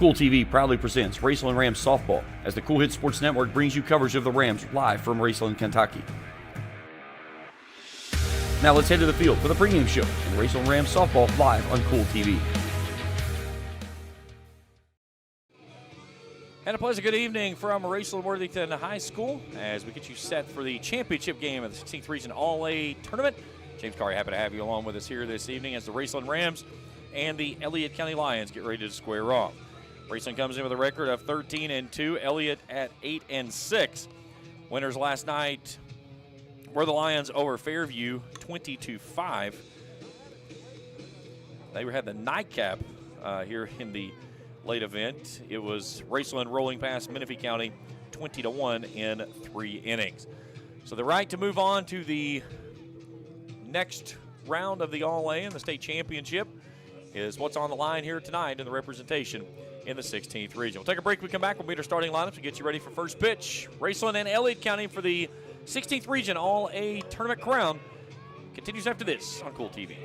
Kool TV proudly presents Raceland Rams Softball as the Kool Hit Sports Network brings you coverage of the Rams live from Raceland, Kentucky. Now let's head to the field for the pregame show and Raceland Rams Softball live on Kool TV. And a pleasant good evening from Raceland Worthington High School as we get you set for the championship game of the 16th Region All-A Tournament. James Carey, happy to have you along with us here this evening as the Raceland Rams and the Elliott County Lions get ready to square off. Raceland comes in with a record of 13-2, Elliott at 8-6. Winners last night were the Lions over Fairview, 20-5. They had the nightcap here in the late event. It was Raceland rolling past Menifee County 20-1 in 3 innings. So the right to move on to the next round of the All-A and the state championship is what's on the line here tonight in the representation in the 16th region. We'll take a break. We come back. We'll meet our starting lineups and get you ready for first pitch. Raceland and Elliott County for the 16th region All-A tournament crown continues after this on Kool TV.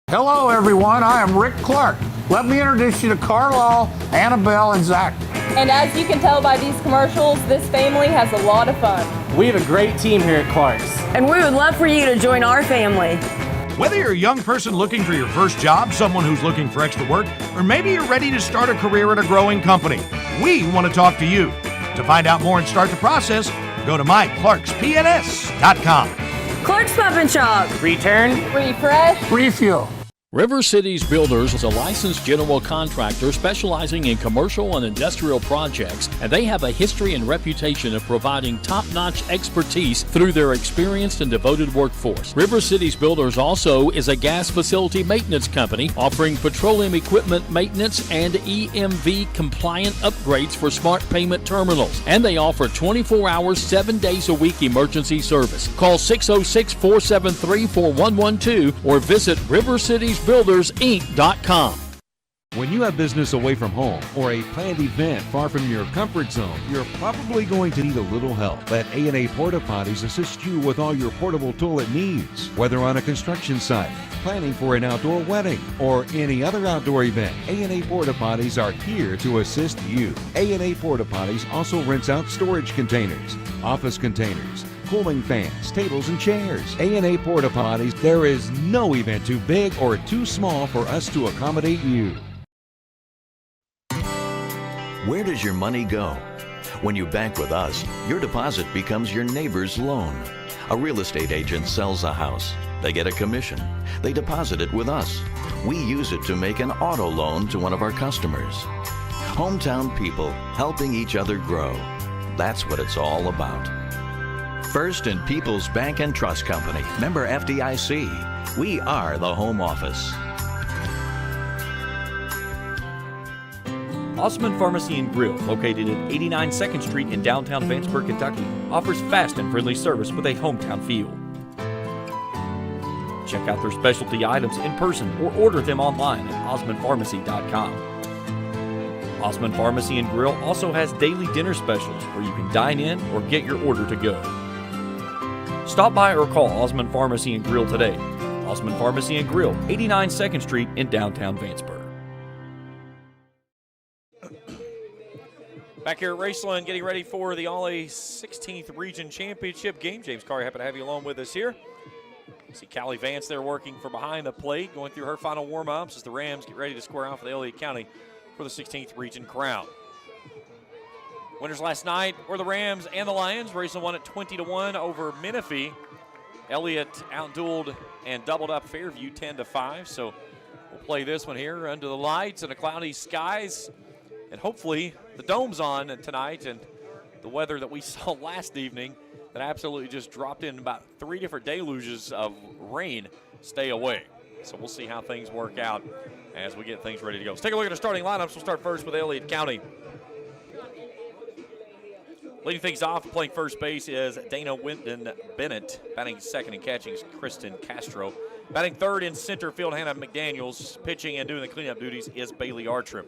Hello, everyone. I am Rick Clark. Let me introduce you to Carlisle, Annabelle, and Zach. And as you can tell by these commercials, this family has a lot of fun. We have a great team here at Clark's. And we would love for you to join our family. Whether you're a young person looking for your first job, someone who's looking for extra work, or maybe you're ready to start a career at a growing company, we want to talk to you. To find out more and start the process, go to myclarkspns.com. Clark's Pump and Shop. Return. Refresh. Refuel. River Cities Builders is a licensed general contractor specializing in commercial and industrial projects, and they have a history and reputation of providing top-notch expertise through their experienced and devoted workforce. River Cities Builders also is a gas facility maintenance company offering petroleum equipment maintenance and EMV compliant upgrades for smart payment terminals, and they offer 24 hours, 7 days a week emergency service. Call 606-473-4112 or visit rivercitiesbuildersinc.com. When you have business away from home or a planned event far from your comfort zone, you're probably going to need a little help. Let A&A Porta Potties assist you with all your portable toilet needs. Whether on a construction site, planning for an outdoor wedding, or any other outdoor event, A&A Porta Potties are here to assist you. A&A Porta Potties also rents out storage containers, office containers, cooling fans, tables, and chairs. A&A Porta Potties, there is no event too big or too small for us to accommodate you. Where does your money go? When you bank with us, your deposit becomes your neighbor's loan. A real estate agent sells a house. They get a commission. They deposit it with us. We use it to make an auto loan to one of our customers. Hometown people helping each other grow. That's what it's all about. First and People's Bank and Trust Company, member FDIC. We are the home office. Osman Pharmacy and Grill, located at 89 2nd Street in downtown Vanceburg, Kentucky, offers fast and friendly service with a hometown feel. Check out their specialty items in person or order them online at osmanpharmacy.com. Osman Pharmacy and Grill also has daily dinner specials where you can dine in or get your order to go. Stop by or call Osman Pharmacy and Grill today. Osman Pharmacy and Grill, 89 2nd Street in downtown Vanceburg. Back here at Raceland, getting ready for the All-A 16th Region Championship game. James Carey, happy to have you along with us here. See Callie Vance there working from behind the plate, going through her final warm-ups as the Rams get ready to square off with Elliott County for the 16th Region crown. Winners last night were the Rams and the Lions. Raceland won at 20-1 over Menifee. Elliott outdueled and doubled up Fairview 10-5. So we'll play this one here under the lights and the cloudy skies. And hopefully the dome's on tonight, and the weather that we saw last evening that absolutely just dropped in about 3 different deluges of rain stay away. So we'll see how things work out as we get things ready to go. Let's take a look at our starting lineups. We'll start first with Elliott County. Leading things off, playing first base is Dana Winton Bennett. Batting second and catching is Kristen Castro. Batting third in center field, Hannah McDaniels. Pitching and doing the cleanup duties is Bailey Artrim.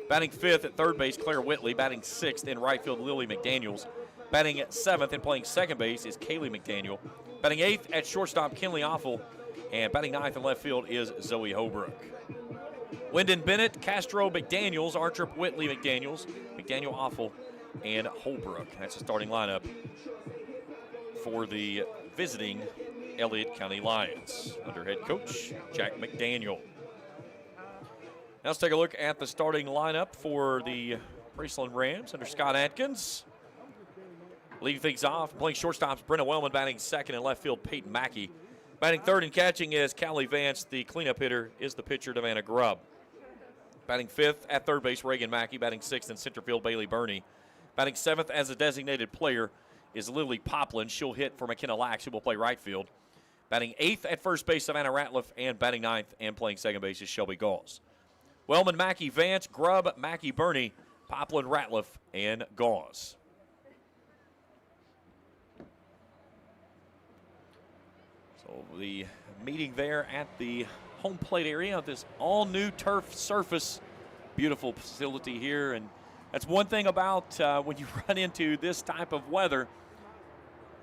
Batting fifth at third base, Claire Whitley. Batting sixth in right field, Lily McDaniels. Batting at seventh and playing second base is Kaylee McDaniel. Batting eighth at shortstop, Kinley Offel. And batting ninth in left field is Zoe Holbrook. Wyndon Bennett, Castro, McDaniels, Archer, Whitley, McDaniels, McDaniel, Offel, and Holbrook. That's the starting lineup for the visiting Elliott County Lions under head coach Jack McDaniel. Now let's take a look at the starting lineup for the Raceland Rams under Scott Atkins. Leading things off, playing shortstops, Brenna Wellman batting second, and left field, Peyton Mackey. Batting third and catching is Callie Vance. The cleanup hitter is the pitcher, Devanna Grubb. Batting fifth at third base, Reagan Mackey. Batting sixth in center field, Bailey Burney. Batting seventh as a designated player is Lily Poplin. She'll hit for McKenna Lax, who will play right field. Batting eighth at first base, Savannah Ratliff, and batting ninth and playing second base is Shelby Gauls. Wellman, Mackey, Vance, Grubb, Mackey, Burney, Poplin, Ratliff, and Gauls. So the meeting there at the home plate area of this all-new turf surface. Beautiful facility here, and that's one thing about when you run into this type of weather.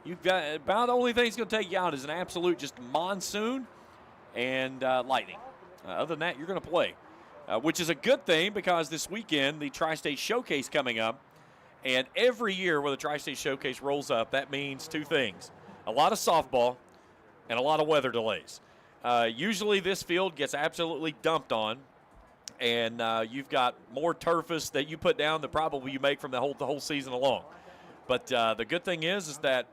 You've got about the only thing that's going to take you out is an absolute just monsoon and lightning. Other than that, you're going to play. Which is a good thing because this weekend, the Tri-State Showcase coming up, and every year when the Tri-State Showcase rolls up, that means two things. A lot of softball and a lot of weather delays. Usually this field gets absolutely dumped on, and you've got more turfus that you put down than probably you make from the whole season along. But the good thing is that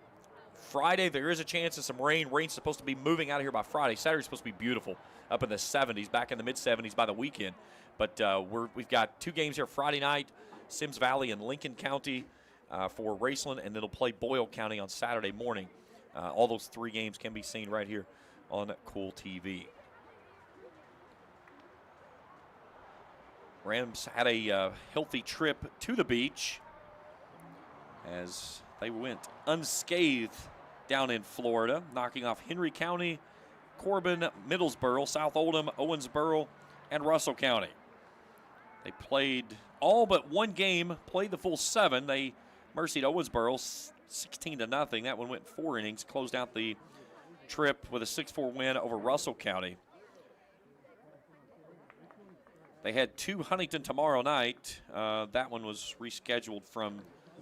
Friday there is a chance of some rain. Rain's supposed to be moving out of here by Friday. Saturday's supposed to be beautiful, up in the 70s, back in the mid-70s by the weekend. But we've got two games here Friday night, Sims Valley and Lincoln County for Raceland, and it'll play Boyle County on Saturday morning. All those three games can be seen right here on Kool TV. Rams had a healthy trip to the beach as they went unscathed down in Florida, knocking off Henry County, Corbin, Middlesboro, South Oldham, Owensboro, and Russell County. They played all but one game, played the full 7. They mercied Owensboro 16-0. That one went 4 innings, closed out the trip with a 6-4 win over Russell County. They had 2 Huntington tomorrow night. That one was rescheduled from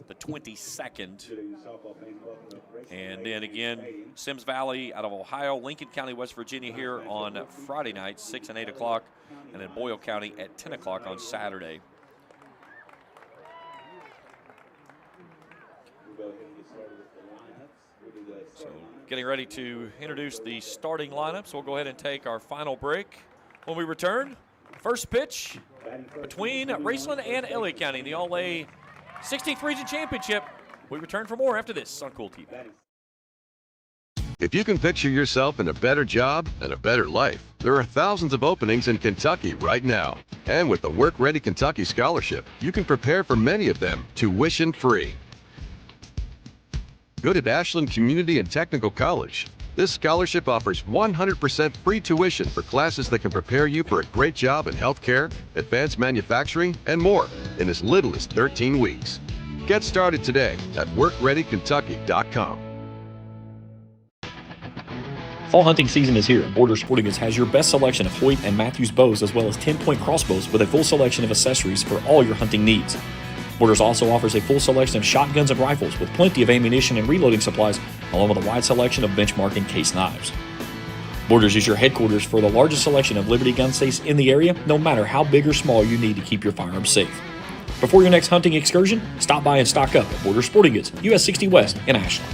the 22nd. And then again, Sims Valley out of Ohio, Lincoln County, West Virginia here on Friday night, 6 and 8 o'clock, and then Boyle County at 10 o'clock on Saturday. So getting ready to introduce the starting lineup, so we'll go ahead and take our final break. When we return, first pitch between Raceland and Elliott County in the All-A 16th Region Championship. We return for more after this on Kool TV. If you can picture yourself in a better job and a better life, there are thousands of openings in Kentucky right now. And with the Work Ready Kentucky Scholarship, you can prepare for many of them tuition-free. Good at Ashland Community and Technical College. This scholarship offers 100% free tuition for classes that can prepare you for a great job in healthcare, advanced manufacturing, and more in as little as 13 weeks. Get started today at WorkReadyKentucky.com. Fall hunting season is here, and Border Sporting Goods has your best selection of Hoyt and Matthews bows, as well as 10-point crossbows with a full selection of accessories for all your hunting needs. Borders also offers a full selection of shotguns and rifles with plenty of ammunition and reloading supplies, along with a wide selection of benchmark and case knives. Borders is your headquarters for the largest selection of Liberty gun safes in the area, no matter how big or small you need to keep your firearms safe. Before your next hunting excursion, stop by and stock up at Border Sporting Goods, US 60 West in Ashland.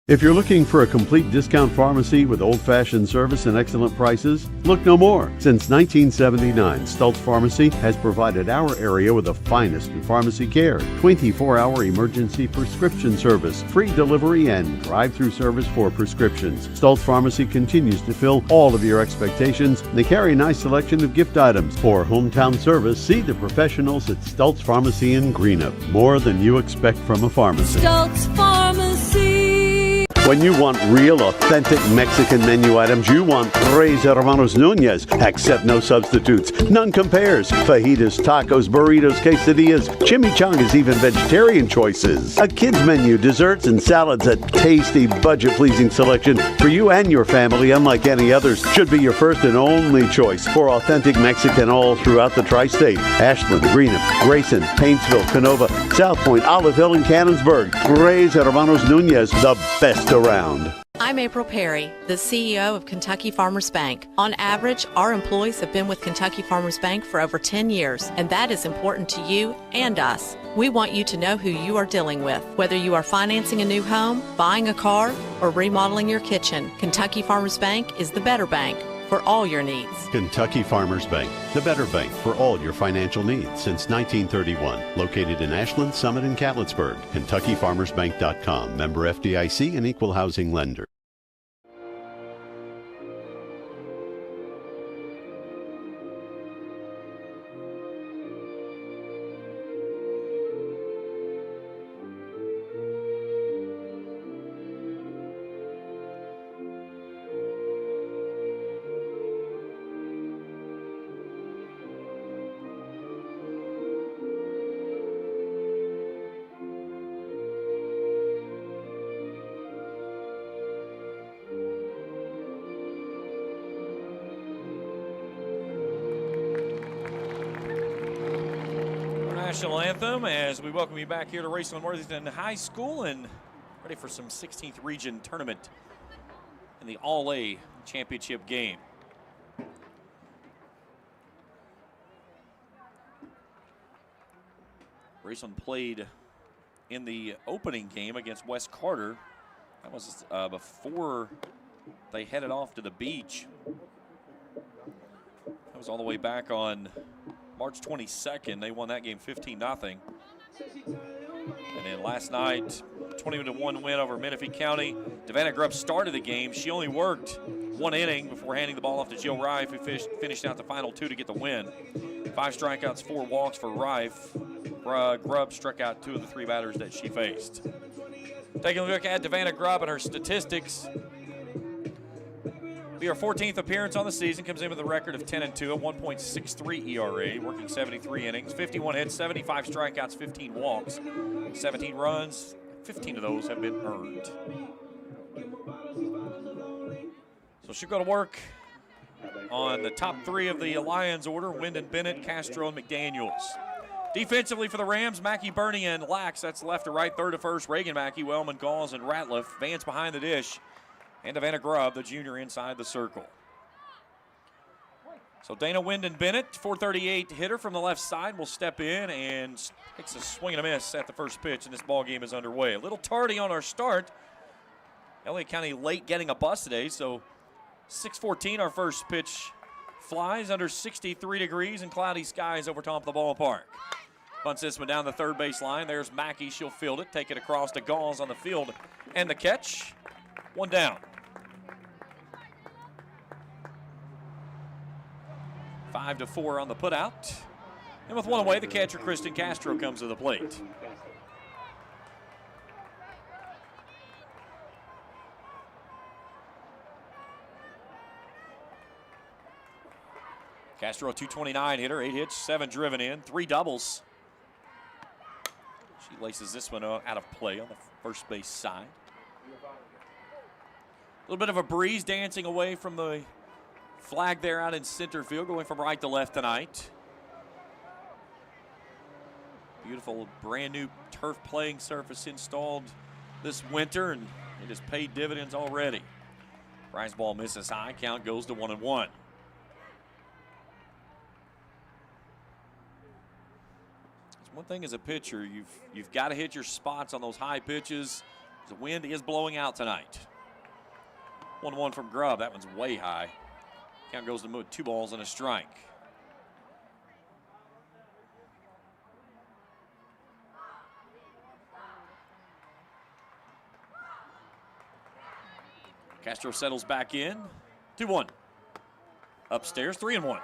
If you're looking for a complete discount pharmacy with old-fashioned service and excellent prices, look no more. Since 1979, Stultz Pharmacy has provided our area with the finest in pharmacy care, 24-hour emergency prescription service, free delivery, and drive-through service for prescriptions. Stultz Pharmacy continues to fill all of your expectations. They carry a nice selection of gift items. For hometown service, see the professionals at Stultz Pharmacy in Greenup. More than you expect from a pharmacy. Stultz Pharmacy. When you want real, authentic Mexican menu items, you want Tres Hermanos Nunez. Accept no substitutes. None compares. Fajitas, tacos, burritos, quesadillas, chimichangas, even vegetarian choices. A kids menu, desserts and salads, a tasty, budget-pleasing selection for you and your family, unlike any others. Should be your first and only choice for authentic Mexican all throughout the tri-state. Ashland, Greenup, Grayson, Paintsville, Canova, South Point, Olive Hill, and Cannonsburg. Tres Hermanos Nunez, the best around. I'm April Perry, the CEO of Kentucky Farmers Bank. On average, our employees have been with Kentucky Farmers Bank for over 10 years, and that is important to you and us. We want you to know who you are dealing with. Whether you are financing a new home, buying a car, or remodeling your kitchen, Kentucky Farmers Bank is the better bank for all your needs. Kentucky Farmers Bank, the better bank for all your financial needs since 1931. Located in Ashland, Summit, and Catlettsburg. KentuckyFarmersBank.com. Member FDIC and Equal Housing Lender. National anthem as we welcome you back here to Raceland Worthington High School and ready for some 16th region tournament in the All-A championship game. Raceland played in the opening game against West Carter. That was before they headed off to the beach. That was all the way back on March 22nd. They won that game 15-0. And then last night, 20-1 win over Menifee County. Savannah Grubb started the game. She only worked one inning before handing the ball off to Jill Rife, who finished out the final two to get the win. 5 strikeouts, 4 walks for Rife. Grubb struck out 2 of the 3 batters that she faced. Taking a look at Savannah Grubb and her statistics. Her 14th appearance on the season, comes in with a record of 10-2, a 1.63 ERA, working 73 innings, 51 hits, 75 strikeouts, 15 walks, 17 runs. 15 of those have been earned. So she'll go to work on the top 3 of the Lions order: Wyndon Bennett, Castro, and McDaniels. Defensively for the Rams, Mackey, Bernie, and Lax. That's left to right, third to first. Reagan Mackey, Wellman, Galls, and Ratliff. Vance behind the dish. And Savannah Grubb, the junior, inside the circle. So Dana Wyndon Bennett, 438 hitter from the left side, will step in and takes a swing and a miss at the first pitch, and this ball game is underway. A little tardy on our start. Elliott County late getting a bus today, so 6:14 our first pitch flies under 63 degrees and cloudy skies over top of the ballpark. Bunts this one down the third base line. There's Mackey. She'll field it, take it across to Galls on the field, and the catch. 1 down. 5-4 on the putout. And with 1 away, the catcher, Kristen Castro, comes to the plate. Castro, a 229 hitter, 8 hits, 7 driven in, 3 doubles. She laces this one out of play on the first base side. A little bit of a breeze dancing away from the flag there out in center field, going from right to left tonight. Beautiful brand new turf playing surface installed this winter, and it has paid dividends already. Prize ball misses high, count goes to 1-1. It's one thing as a pitcher, you've got to hit your spots on those high pitches. The wind is blowing out tonight. 1-1 from Grubb. That one's way high. Count goes to 2 balls and a strike. Castro settles back in. 2-1. Upstairs, 3-1.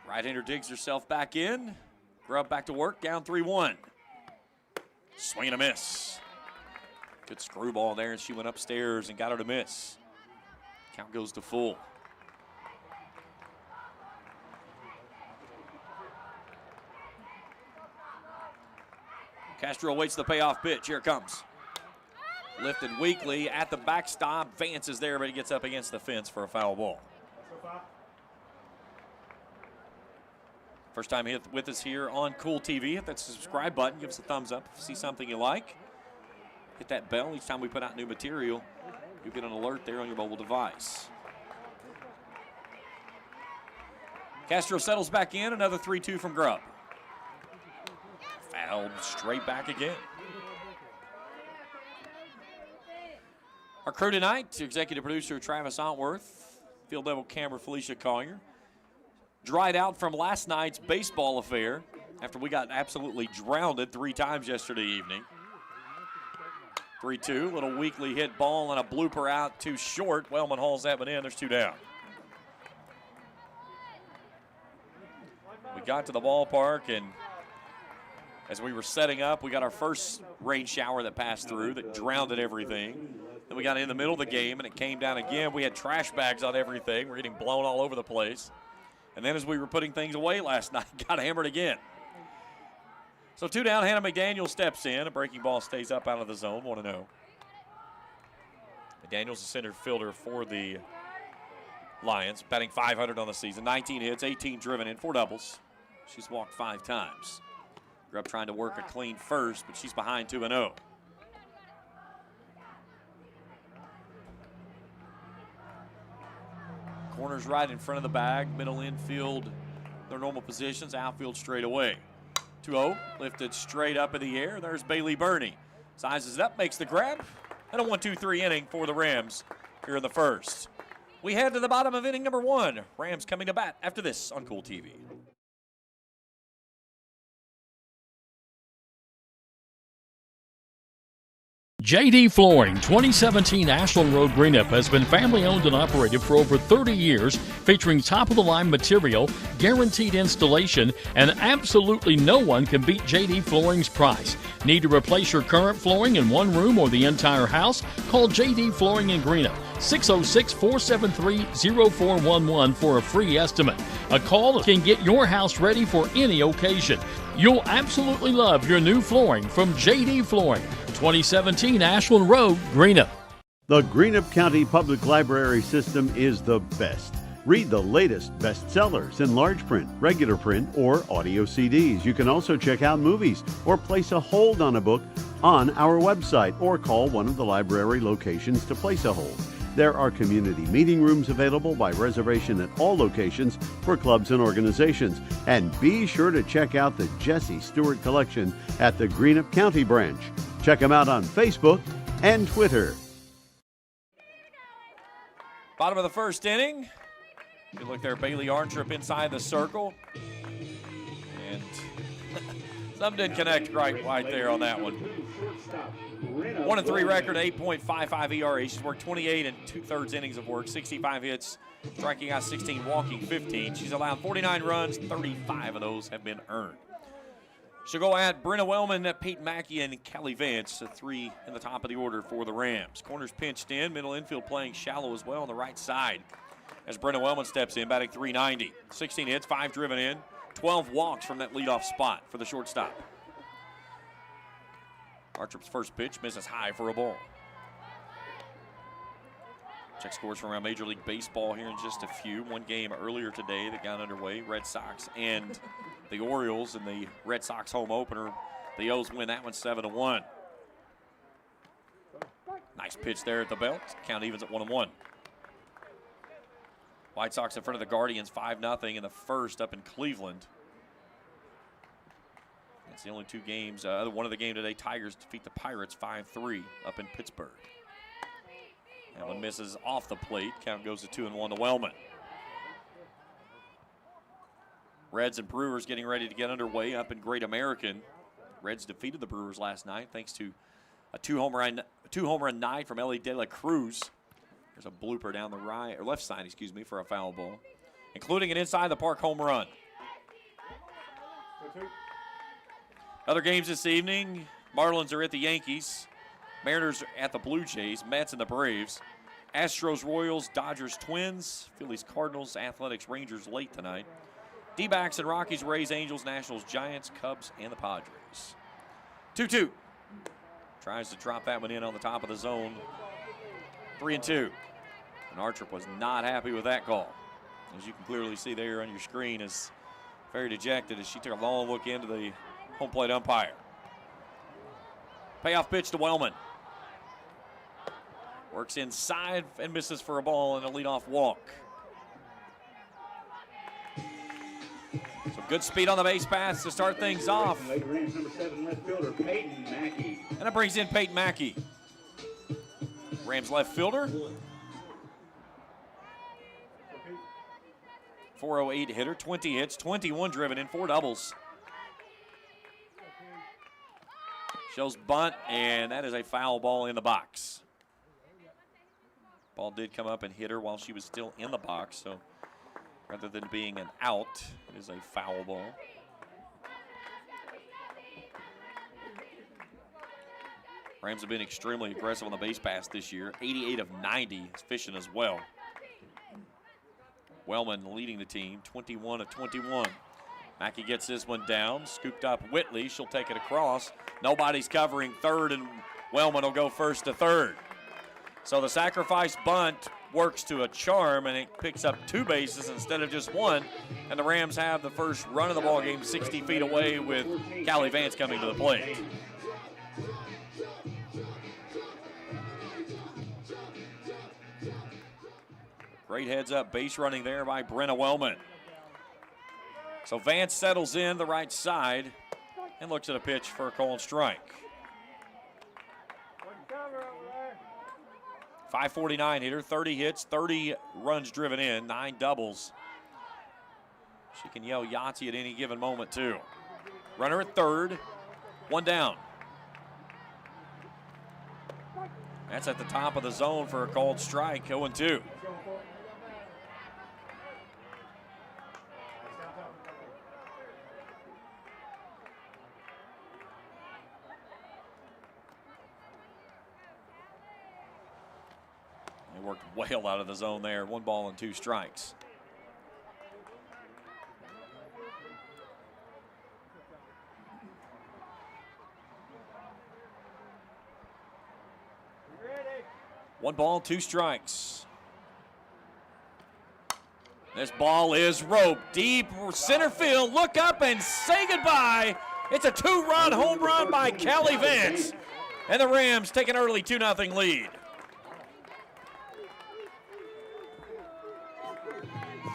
Right-hander digs herself back in. Grubb back to work, down 3-1. Swing and a miss. Good screwball there, and she went upstairs and got her to miss. Count goes to full. Castro awaits the payoff pitch. Here it comes. Lifted weakly at the backstop. Vance is there, but he gets up against the fence for a foul ball. First time with us here on Kool TV. Hit that subscribe button. Give us a thumbs up if you see something you like. Hit that bell. Each time we put out new material, you get an alert there on your mobile device. Castro settles back in. Another 3-2 from Grubb. Fouled straight back again. Our crew tonight, executive producer Travis Ontworth, field level camera Felicia Collier. Dried out from last night's baseball affair after we got absolutely drowned 3 times yesterday evening. 3-2, little weakly hit ball and a blooper out too short. Wellman hauls that one in. There's 2 down. We got to the ballpark, and as we were setting up, we got our first rain shower that passed through that drowned everything. Then we got in the middle of the game, and it came down again. We had trash bags on everything. We're getting blown all over the place. And then as we were putting things away last night, got hammered again. So 2 down, Hannah McDaniel steps in. A breaking ball stays up out of the zone, 1-0. McDaniel's a center fielder for the Lions, batting .500 on the season. 19 hits, 18 driven in, 4 doubles. She's walked 5 times. Grubb trying to work a clean first, but she's behind 2-0. Corners right in front of the bag, middle infield, their normal positions, outfield straight away. 2-0, lifted straight up in the air. There's Bailey Burney. Sizes it up, makes the grab, and a 1-2-3 inning for the Rams here in the first. We head to the bottom of inning number 1. Rams coming to bat after this on Kool TV. JD Flooring, 2017 Ashland Road Greenup has been family owned and operated for over 30 years, featuring top-of-the-line material, guaranteed installation, and absolutely no one can beat JD Flooring's price. Need to replace your current flooring in one room or the entire house? Call JD Flooring in Greenup, 606-473-0411 for a free estimate. A call can get your house ready for any occasion. You'll absolutely love your new flooring from JD Flooring. 2017 Ashland Road, Greenup. The Greenup County Public Library system is the best. Read the latest bestsellers in large print, regular print, or audio CDs. You can also check out movies or place a hold on a book on our website or call one of the library locations to place a hold. There are community meeting rooms available by reservation at all locations for clubs and organizations. And be sure to check out the Jesse Stewart collection at the Greenup County branch. Check them out on Facebook and Twitter. Bottom of the first inning. Good look there, Bailey Arntrip inside the circle. And something didn't connect right there on that one. 1-3 record, 8.55 ERA. She's worked 28 and 2/3 innings of work, 65 hits, striking out 16, walking 15. She's allowed 49 runs, 35 of those have been earned. She'll go at Brenna Wellman, Peyton Mackey, and Callie Vance, 3 in the top of the order for the Rams. Corners pinched in, middle infield playing shallow as well on the right side as Brenna Wellman steps in, batting .390. 16 hits, 5 driven in, 12 walks from that leadoff spot for the shortstop. Artrip's first pitch misses high for a ball. Check scores from around Major League Baseball here in just a few. One game earlier today that got underway, Red Sox and the Orioles in the Red Sox home opener. The O's win that one 7-1. Nice pitch there at the belt. Count evens at 1-1. White Sox in front of the Guardians 5-0 in the first up in Cleveland. That's the only 2 games. One of the game today, Tigers defeat the Pirates 5-3 up in Pittsburgh. That one misses off the plate. Count goes to 2-1 to Wellman. Reds and Brewers getting ready to get underway up in Great American. Reds defeated the Brewers last night thanks to a two-home run night from Elliott De La Cruz. There's a blooper down the left side, for a foul ball. including an inside-the-park home run. Other games this evening, Marlins are at the Yankees. Mariners are at the Blue Jays, Mets and the Braves. Astros, Royals, Dodgers, Twins, Phillies, Cardinals, Athletics, Rangers late tonight. D-backs and Rockies, Rays, Angels, Nationals, Giants, Cubs, and the Padres. 2-2. Tries to drop that one in on the top of the zone. 3-2. And Archer was not happy with that call. As you can clearly see there on your screen, is very dejected as she took a long look into the home plate umpire. Payoff pitch to Wellman. Works inside and misses for a ball and a leadoff walk. So good speed on the base paths to start things off. And that brings in Peyton Mackey. Rams left fielder. 408 hitter, 20 hits, 21 driven in, 4 doubles. Shows bunt, and that is a foul ball in the box. Ball did come up and hit her while she was still in the box, so rather than being an out, it is a foul ball. Rams have been extremely aggressive on the base pass this year. 88 of 90 is fishing as well. Wellman leading the team, 21 of 21. Mackey gets this one down, scooped up Whitley. She'll take it across. Nobody's covering third, and Wellman will go first to third. So the sacrifice bunt works to a charm, and it picks up 2 bases instead of just 1. And the Rams have the first run of the ball game 60 feet away with Callie Vance coming to the plate. Great heads-up base running there by Brenna Wellman. So Vance settles in the right side and looks at a pitch for a called strike. 549 hitter, 30 hits, 30 runs driven in, 9 doubles. She can yell Yahtzee at any given moment, too. Runner at third, 1 down. That's at the top of the zone for a called strike, 0-2. They worked well out of the zone there. 1 ball and 2 strikes. One ball, 2 strikes. This ball is roped deep center field. Look up and say goodbye. It's a 2-run home run by Callie Vance. And the Rams take an early 2-0 lead.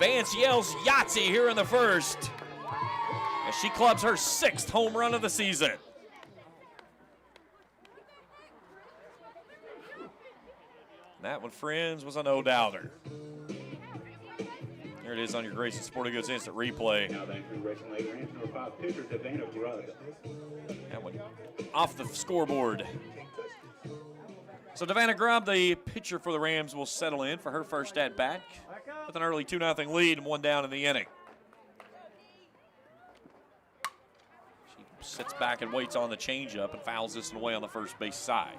Vance yells Yahtzee here in the first as she clubs her 6th home run of the season. That one, friends, was a no-doubter. There it is on your Grayson Sporting Goods Instant Replay. That one off the scoreboard. So Davannah Grubb, the pitcher for the Rams, will settle in for her first at-bat with an early 2-0 lead and 1 down in the inning. She sits back and waits on the changeup and fouls this one away on the first base side.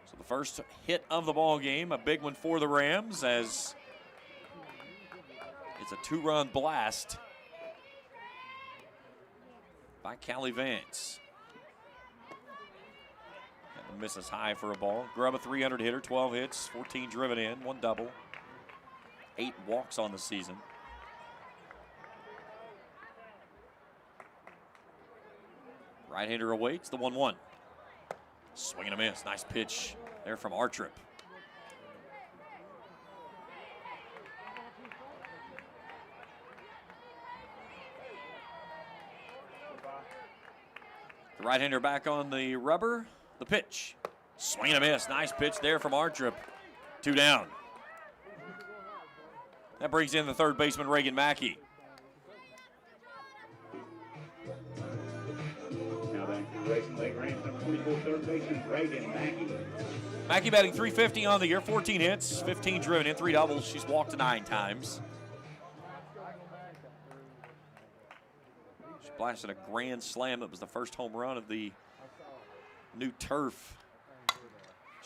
So the first hit of the ball game, a big one for the Rams, as it's a 2-run blast by Callie Vance. That one misses high for a ball. Grubb, a 300 hitter, 12 hits, 14 driven in, 1 double, 8 walks on the season. Right-hander awaits the 1-1. Swing and a miss. Nice pitch there from Artrip. The right-hander back on the rubber. The pitch. Swing and a miss. Nice pitch there from Artrip. 2 down. That brings in the third baseman, Reagan Mackey. Now back to Racing Lake Ranch number Mackey batting .350 on the year, 14 hits, 15 driven in, 3 doubles. She's walked 9 times. She blasted a grand slam. That was the first home run of the new turf.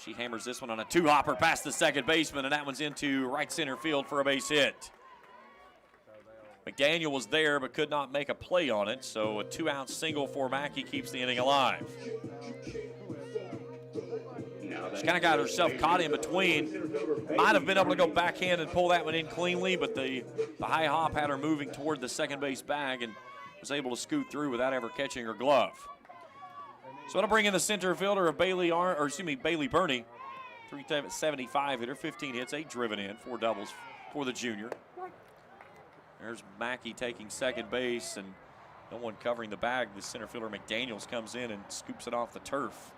She hammers this one on a 2-hopper past the second baseman, and that one's into right center field for a base hit. McDaniel was there but could not make a play on it, so a 2-out single for Mackey keeps the inning alive. She kind of got herself caught in between. Might have been able to go backhand and pull that one in cleanly, but the high hop had her moving toward the second base bag and was able to scoot through without ever catching her glove. So it'll bring in the center fielder of Bailey Burney, 375 hitter, 15 hits, 8 driven in, 4 doubles for the junior. There's Mackey taking second base and no one covering the bag. The center fielder McDaniels comes in and scoops it off the turf.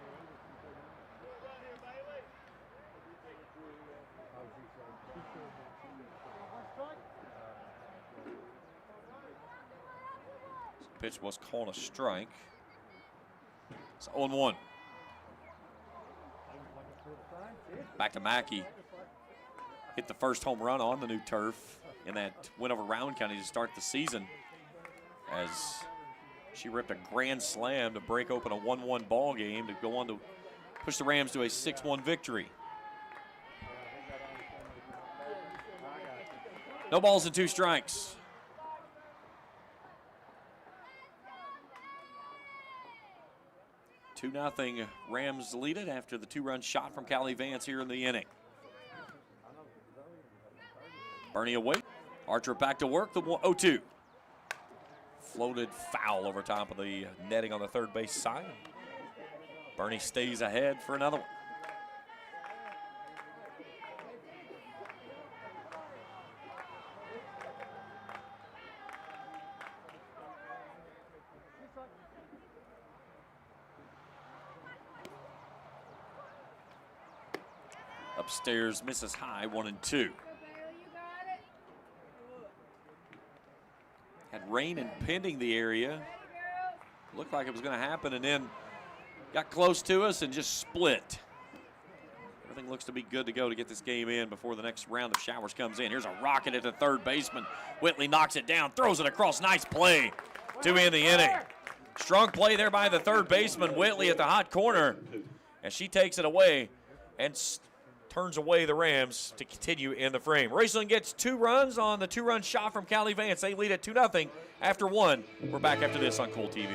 Pitch was called a strike. It's 0-1. Back to Mackey. Hit the first home run on the new turf in that win over Round County to start the season, as she ripped a grand slam to break open a 1-1 ball game to go on to push the Rams to a 6-1 victory. No balls and 2 strikes. 2-0 Rams lead it after the 2-run shot from Callie Vance here in the inning. Burney away. Archer back to work. The 0-2. Floated foul over top of the netting on the third base side. Burney stays ahead for another one. Upstairs, misses high, 1-2. Had rain impending the area. Looked like it was going to happen, and then got close to us and just split. Everything looks to be good to go to get this game in before the next round of showers comes in. Here's a rocket at the third baseman. Whitley knocks it down, throws it across. Nice play to end the inning. Strong play there by the third baseman, Whitley, at the hot corner. And she takes it away and turns away the Rams to continue in the frame. Raceland gets 2 runs on the 2-run shot from Callie Vance. They lead at 2-0 after 1. We're back after this on Kool TV.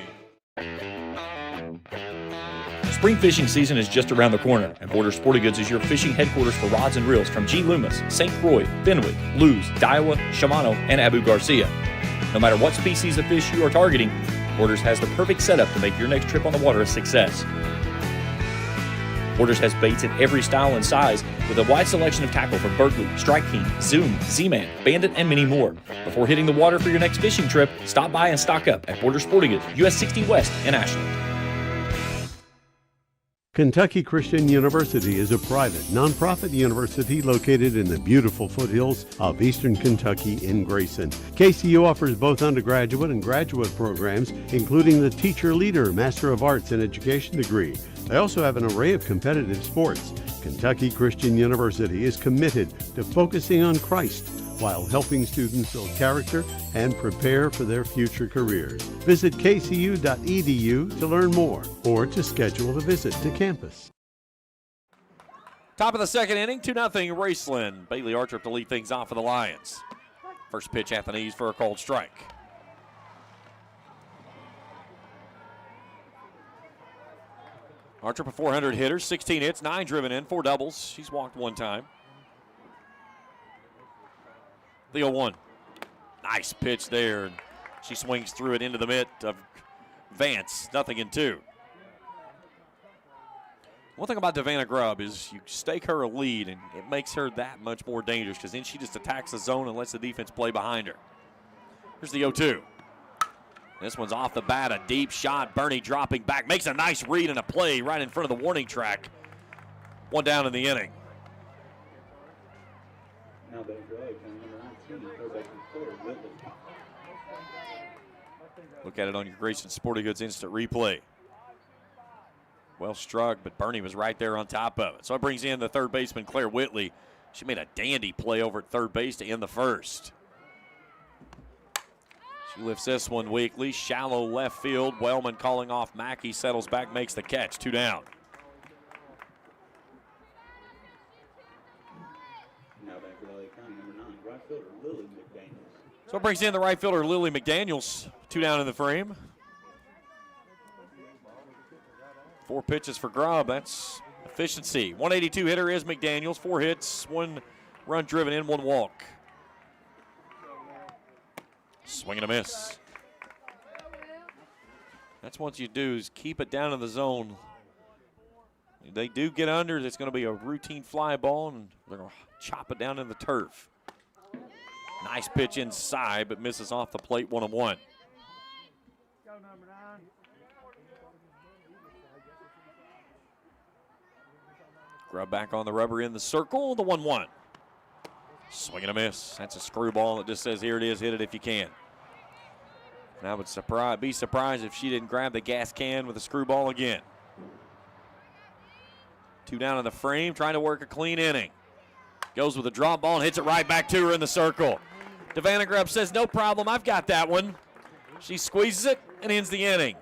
Spring fishing season is just around the corner, and Border Sporting Goods is your fishing headquarters for rods and reels from G. Loomis, St. Croix, Fenwick, Lewes, Daiwa, Shimano, and Abu Garcia. No matter what species of fish you are targeting, Borders has the perfect setup to make your next trip on the water a success. Borders has baits in every style and size with a wide selection of tackle from Berkeley, Strike King, Zoom, Z-Man, Bandit, and many more. Before hitting the water for your next fishing trip, stop by and stock up at Border Sporting Goods, US 60 West in Ashland. Kentucky Christian University is a private, nonprofit university located in the beautiful foothills of eastern Kentucky in Grayson. KCU offers both undergraduate and graduate programs, including the Teacher Leader Master of Arts in Education degree. They also have an array of competitive sports. Kentucky Christian University is committed to focusing on Christ while helping students build character and prepare for their future careers. Visit kcu.edu to learn more or to schedule a visit to campus. Top of the second inning, 2-0 Raceland. Bailey Archer to lead things off for the Lions. First pitch at the knees for a called strike. Archer, a 400 hitter, 16 hits, 9 driven in, 4 doubles. She's walked 1 time. The 0-1. Nice pitch there. And she swings through it into the mitt of Vance. 0-2. One thing about Devanna Grubb is you stake her a lead, and it makes her that much more dangerous because then she just attacks the zone and lets the defense play behind her. Here's the 0-2. This one's off the bat, a deep shot. Burney dropping back, makes a nice read and a play right in front of the warning track. 1 down in the inning. Look at it on your Grayson Sporting Goods instant replay. Well struck, but Bernie was right there on top of it. So it brings in the third baseman, Claire Whitley. She made a dandy play over at third base to end the first. She lifts this one weakly. Shallow left field. Wellman calling off Mackey. Settles back, makes the catch. 2 down. Now back to LA County, number 9, right fielder Lily McDaniels. So it brings in the right fielder, Lily McDaniels. 2 down in the frame. 4 pitches for Grubb. That's efficiency. 182 hitter is McDaniels. 4 hits, 1 run driven in, 1 walk. Swing and a miss. That's what you do, is keep it down in the zone. If they do get under, it's going to be a routine fly ball, and they're going to chop it down in the turf. Nice pitch inside, but misses off the plate. 1-1. Grubb back on the rubber in the circle, the 1-1. Swing and a miss. That's a screwball that just says, here it is, hit it if you can. And I would be surprised if she didn't grab the gas can with a screwball again. 2 down in the frame, trying to work a clean inning. Goes with a drop ball and hits it right back to her in the circle. Devanna Grubb says, no problem, I've got that one. She squeezes it and ends the inning.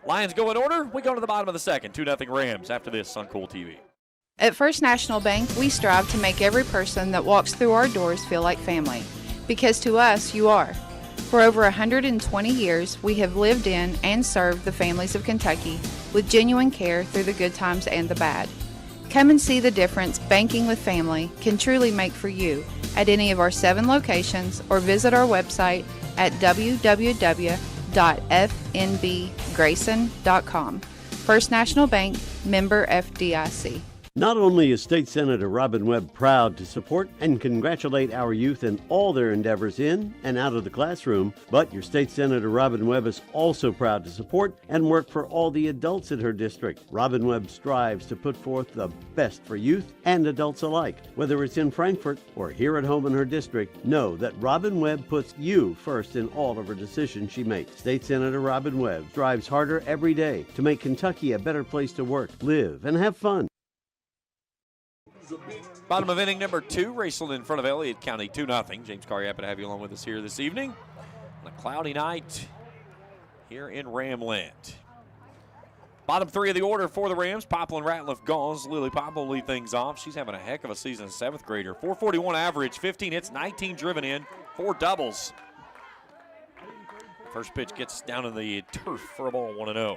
Lions go in order. We go to the bottom of the second. 2-0 Rams after this on Kool TV. At First National Bank, we strive to make every person that walks through our doors feel like family. Because to us, you are. For over 120 years, we have lived in and served the families of Kentucky with genuine care through the good times and the bad. Come and see the difference banking with family can truly make for you at any of our 7 locations, or visit our website at www.fnbgrayson.com. First National Bank, member FDIC. Not only is State Senator Robin Webb proud to support and congratulate our youth in all their endeavors in and out of the classroom, but your State Senator Robin Webb is also proud to support and work for all the adults in her district. Robin Webb strives to put forth the best for youth and adults alike. Whether it's in Frankfort or here at home in her district, know that Robin Webb puts you first in all of her decisions she makes. State Senator Robin Webb strives harder every day to make Kentucky a better place to work, live, and have fun. Bottom of inning number 2, Raceland in front of Elliott County, 2-0. James Carr, happy to have you along with us here this evening on a cloudy night here in Ramland. Bottom 3 of the order for the Rams, Poplin, Ratliff, Gauls. Lily Popple lead things off. She's having a heck of a season, 7th grader. 441 average, 15 hits, 19 driven in, 4 doubles. First pitch gets down in the turf for a ball, 1-0.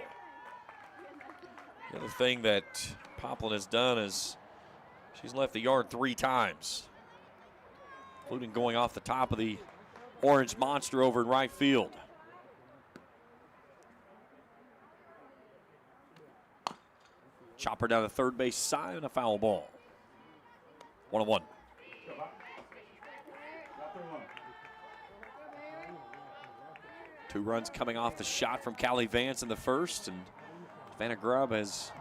The other thing that Poplin has done is she's left the yard 3 times, including going off the top of the orange monster over in right field. Chopper down the third base side and a foul ball. 1-1. Two runs coming off the shot from Callie Vance in the first, and Vanna Grubb has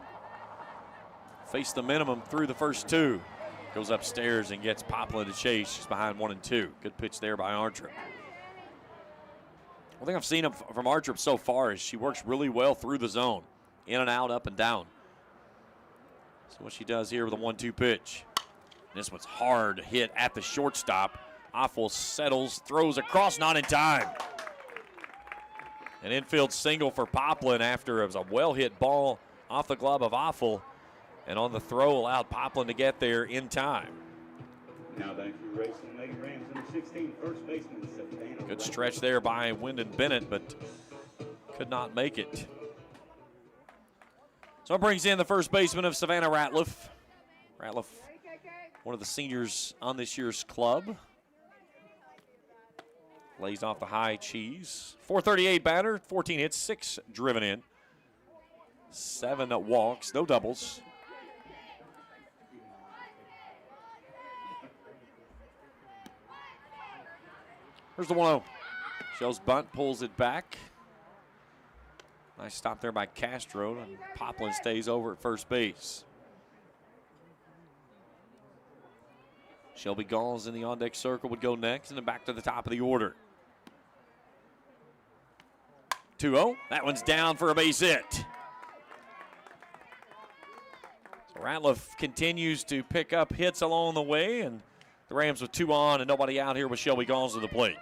faced the minimum through the first 2. Goes upstairs and gets Poplin to chase. She's behind 1-2. Good pitch there by Artrup. One thing I've seen from Artrup so far is she works really well through the zone. In and out, up and down. So what she does here with a 1-2 pitch. This one's hard hit at the shortstop. Offel settles, throws across, not in time. An infield single for Poplin after it was a well-hit ball off the glove of Offel. And on the throw, allowed Poplin to get there in time. Now back to Raceland Lady Rams, number 16, first baseman Savannah. Good stretch there by Wyndon Bennett, but could not make it. So it brings in the first baseman of Savannah Ratliff. Ratliff, one of the seniors on this year's club. Lays off the high cheese. 438 batter, 14 hits, 6 driven in. 7 walks, no doubles. Here's the 1-0. Shows bunt, pulls it back. Nice stop there by Castro, and Poplin stays over at first base. Shelby Galls in the on-deck circle would go next, and then back to the top of the order. 2-0. That one's down for a base hit. Ratliff continues to pick up hits along the way, and the Rams with 2 on and nobody out here with Shelby Galls to the plate.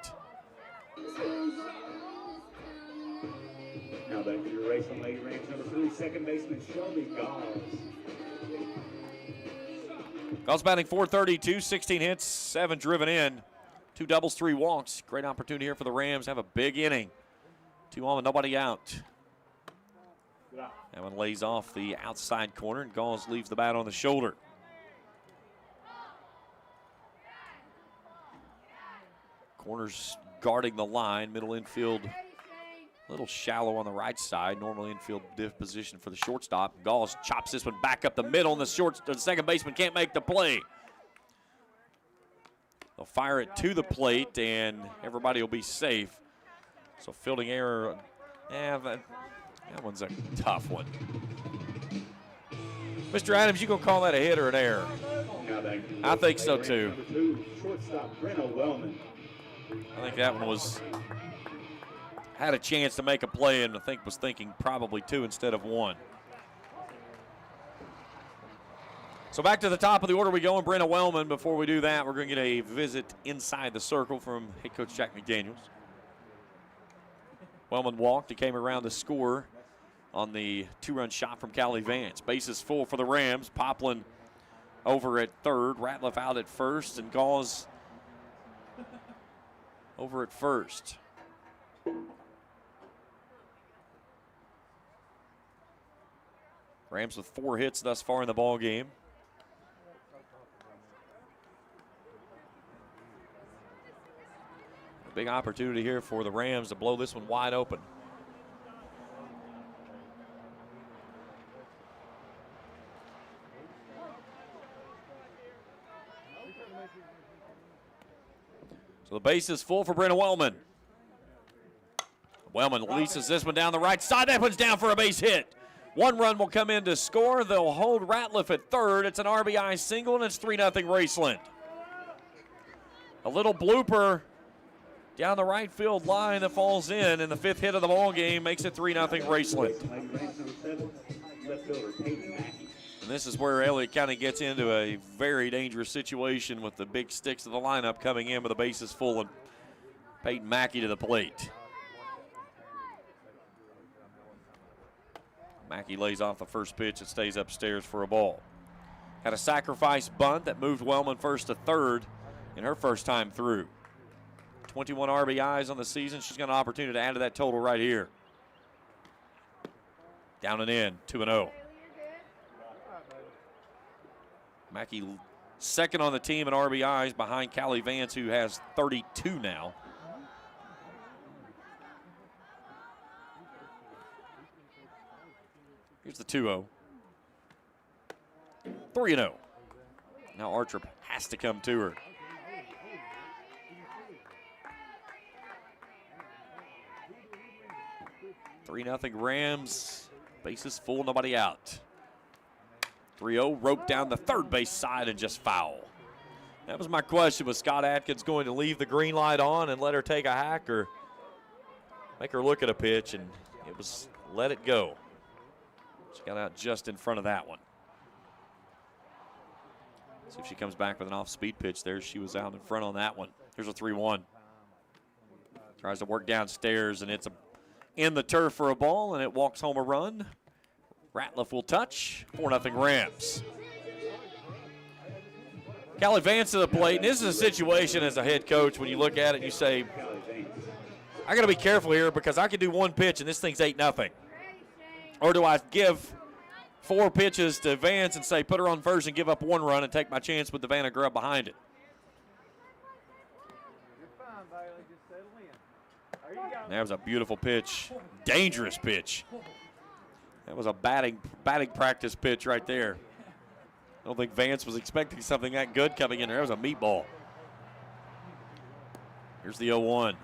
Now back to your Raceland Lady Rams, number 3, second baseman Shelby Galls. Galls batting .432, 16 hits, 7 driven in, 2 doubles, 3 walks. Great opportunity here for the Rams. Have a big inning. 2 on and nobody out. That one lays off the outside corner, and Galls leaves the bat on the shoulder. Corners guarding the line. Middle infield a little shallow on the right side. Normal infield diff position for the shortstop. Galls chops this one back up the middle, and the second baseman can't make the play. They'll fire it to the plate, and everybody will be safe. So fielding error. That one's a tough one. Mr. Adams, you gonna call that a hit or an error? I think so too. I think that one had a chance to make a play, and I think was thinking probably 2 instead of 1. So back to the top of the order we go, and Brenna Wellman. Before we do that, we're going to get a visit inside the circle from head coach Jack McDaniels. Wellman walked. He came around to score on the 2-run shot from Callie Vance. Bases full for the Rams. Poplin over at third. Ratliff out at first, and Galls over at first. Rams with 4 hits thus far in the ball game. A big opportunity here for the Rams to blow this one wide open. So the base is full for Brenna Wellman. Wellman releases this one down the right side. That one's down for a base hit. 1 run will come in to score. They'll hold Ratliff at third. It's an RBI single, and it's 3-0 Raceland. A little blooper down the right field line that falls in, and the 5th hit of the ball game makes it 3-0 Raceland. And this is where Elliott kind of gets into a very dangerous situation with the big sticks of the lineup coming in with the bases full, and Peyton Mackey to the plate. Mackey lays off the first pitch and stays upstairs for a ball. Had a sacrifice bunt that moved Wellman first to third in her first time through. 21 RBIs on the season. She's got an opportunity to add to that total right here. Down and in, 2-0. Mackey second on the team in RBIs behind Callie Vance, who has 32 now. Here's the 2-0. 3-0. Now Archer has to come to her. Three 3-0 Rams. Bases full, nobody out. 3-0, roped down the third base side and just foul. That was my question. Was Scott Atkins going to leave the green light on and let her take a hack, or make her look at a pitch? And it was let it go. She got out just in front of that one. See if she comes back with an off-speed pitch there. She was out in front on that one. Here's a 3-1. Tries to work downstairs, and it's in the turf for a ball, and it walks home a run. Ratliff will touch. 4-0 Rams. Callie Vance to the plate. And this is a situation as a head coach when you look at it and you say, I got to be careful here because I can do one pitch and this thing's 8-0. Or do I give 4 pitches to Vance and say, put her on first and give up 1 run and take my chance with the Vanna Grubb behind it? That was a beautiful pitch. Dangerous pitch. That was a batting practice pitch right there. I don't think Vance was expecting something that good coming in there. That was a meatball. Here's the 0-1.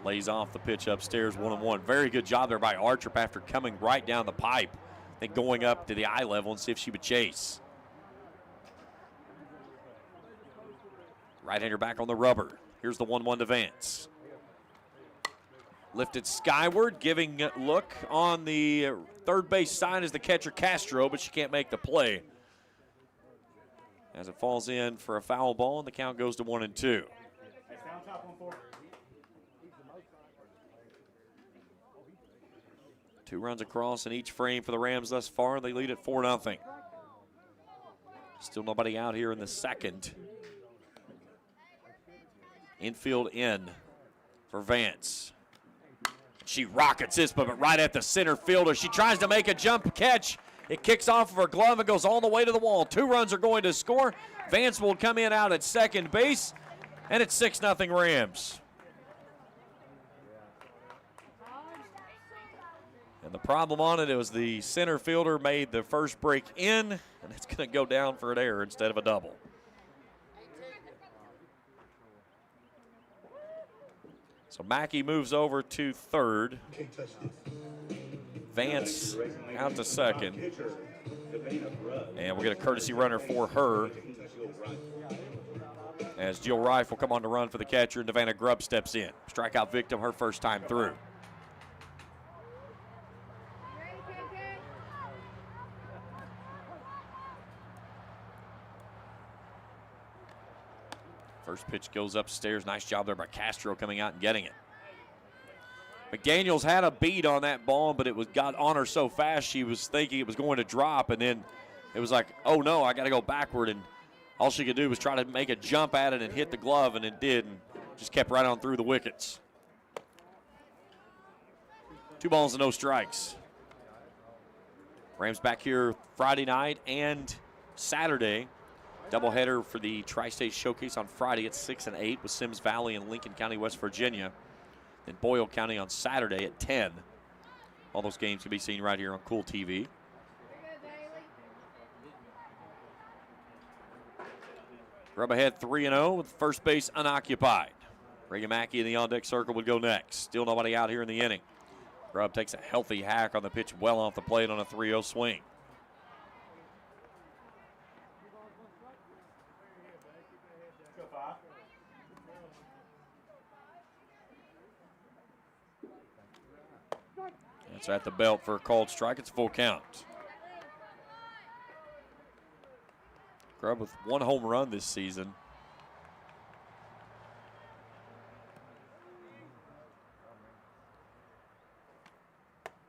Lays off the pitch upstairs, 1-1. Very good job there by Archer after coming right down the pipe. I think going up to the eye level and see if she would chase. Right-hander back on the rubber. Here's the 1-1 to Vance. Lifted skyward, giving look on the third base side is the catcher Castro, but she can't make the play. As it falls in for a foul ball, and the count goes to 1-2. 2 runs across in each frame for the Rams thus far. They lead at 4-0. Still nobody out here in the second. Infield in for Vance. She rockets this, but right at the center fielder. She tries to make a jump catch. It kicks off of her glove and goes all the way to the wall. 2 runs are going to score. Vance will come in out at second base, and it's 6-0 Rams. And the problem on it was the center fielder made the first break in, and it's going to go down for an error instead of a double. So Mackey moves over to third. Vance out to second. And we'll get a courtesy runner for her, as Jill Reif will come on to run for the catcher, and Devana Grubb steps in. Strikeout victim her first time through. First pitch goes upstairs. Nice job there by Castro coming out and getting it. McDaniels had a beat on that ball, but it got on her so fast she was thinking it was going to drop, and then it was like, oh no, I got to go backward, and all she could do was try to make a jump at it and hit the glove, and it did, and just kept right on through the wickets. 2 balls and no strikes. Rams back here Friday night and Saturday. Doubleheader for the Tri-State Showcase on Friday at 6 and 8 with Sims Valley and Lincoln County, West Virginia. Then Boyle County on Saturday at 10. All those games can be seen right here on Kool TV. Grubb ahead 3-0 with first base unoccupied. Reagan Mackey in the on-deck circle would go next. Still nobody out here in the inning. Grubb takes a healthy hack on the pitch well off the plate on a 3-0 swing. That's at the belt for a called strike. It's full count. Grubb with 1 home run this season.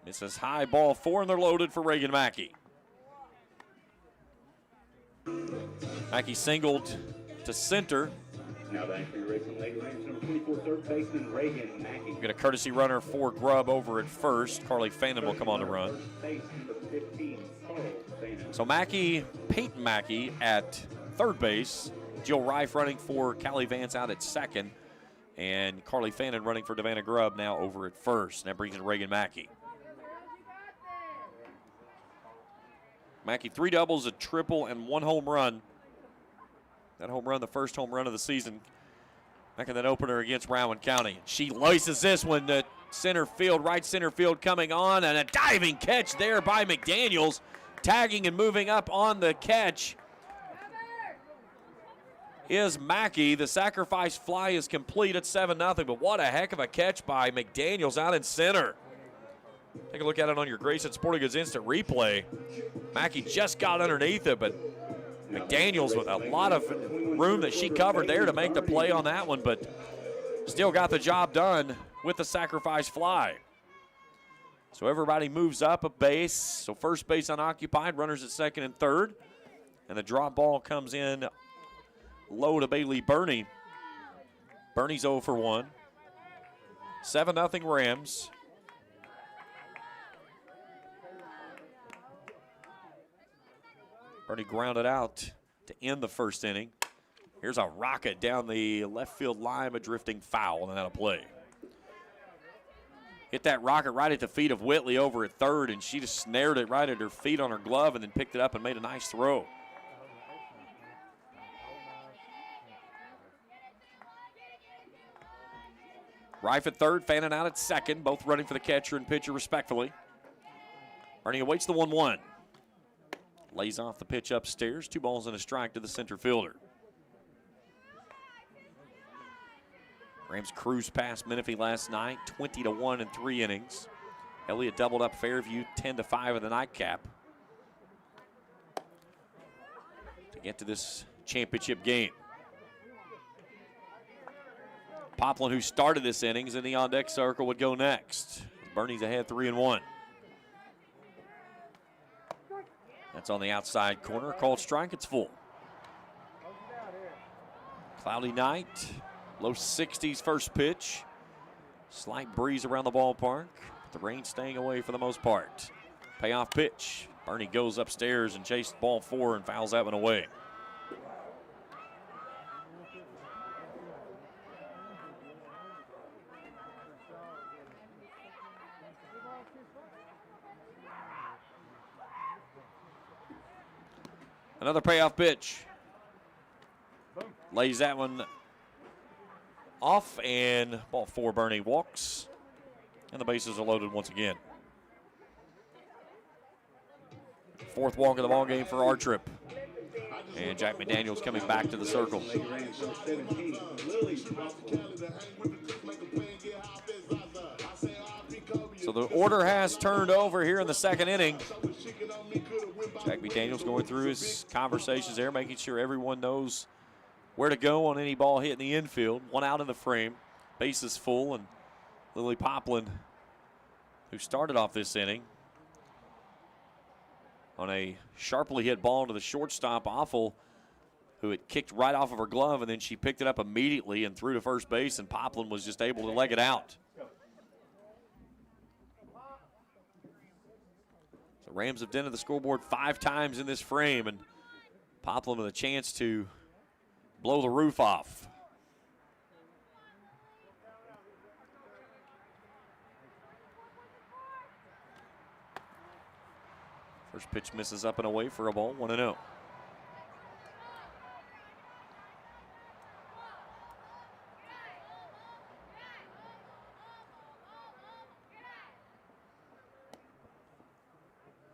Misses high, ball 4, and they're loaded for Reagan Mackey. Mackey singled to center. Now batting for your Raceland Lady Rams, number 24, third baseman Reagan Mackey. We'll get a courtesy runner for Grubb over at first. Carly Fannin will come on to run. So Mackey, Peyton Mackey at third base. Jill Reif running for Callie Vance out at second. And Carly Fannin running for Devana Grubb now over at first. And that brings in Reagan Mackey. Mackey 3 doubles, a triple, and 1 home run. That home run, the first home run of the season, back in that opener against Rowan County. She laces this one to center field, right center field coming on, and a diving catch there by McDaniels, tagging and moving up on the catch is Mackey. The sacrifice fly is complete at 7-0, but what a heck of a catch by McDaniels out in center. Take a look at it on your Grayson Sporting Goods instant replay. Mackey just got underneath it, but McDaniels with a lot of room that she covered there to make the play on that one, but still got the job done with the sacrifice fly. So everybody moves up a base. So first base unoccupied, runners at second and third. And the drop ball comes in low to Bailey Burney. Burney's 0 for 1. 7-0 Rams. Burney grounded out to end the first inning. Here's a rocket down the left field line, a drifting foul, and then a play. Hit that rocket right at the feet of Whitley over at third, and she just snared it right at her feet on her glove and then picked it up and made a nice throw. Reif at third, Fannin out at second, both running for the catcher and pitcher respectfully. Burney awaits the 1-1. Lays off the pitch upstairs. 2 balls and a strike to the center fielder. Rams cruised past Menifee last night, 20-1 in 3 innings. Elliott doubled up Fairview, 10-5 in the nightcap to get to this championship game. Poplin, who started this innings in the on-deck circle, would go next. Bernie's ahead 3-1. That's on the outside corner. Called strike. It's full. Cloudy night. Low 60s first pitch. Slight breeze around the ballpark. The rain staying away for the most part. Payoff pitch. Bernie goes upstairs and chases ball 4 and fouls that one away. Another payoff pitch. Lays that one off, and ball 4, Bernie walks. And the bases are loaded once again. 4th walk of the ball game for our trip. And Jack McDaniels coming back to the circle. So the order has turned over here in the 2nd inning. Jack McDaniels going through his conversations there, making sure everyone knows where to go on any ball hit in the infield. 1 out in the frame, bases full, and Lily Poplin, who started off this inning on a sharply hit ball to the shortstop, Awful, who had kicked right off of her glove, and then she picked it up immediately and threw to first base, and Poplin was just able to leg it out. The Rams have dented the scoreboard 5 times in this frame, and Poplin with a chance to blow the roof off. First pitch misses up and away for a ball, 1-0.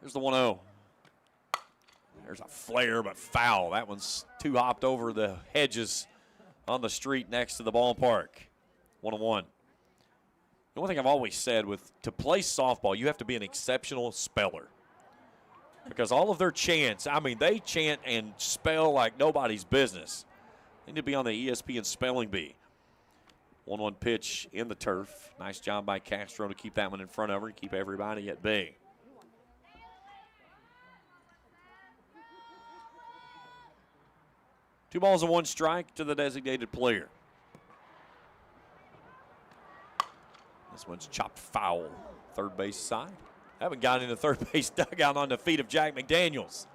Here's the 1-0. There's a flare, but foul. That one's 2 hopped over the hedges on the street next to the ballpark. 1-1. The one thing I've always said to play softball, you have to be an exceptional speller. Because all of their chants, I mean, they chant and spell like nobody's business. They need to be on the ESPN spelling bee. 1-1 pitch in the turf. Nice job by Castro to keep that one in front of her and keep everybody at bay. 2 balls and 1 strike to the designated player. This one's chopped foul, third base side. Haven't gotten in the third base dugout on the feet of Jack McDaniels.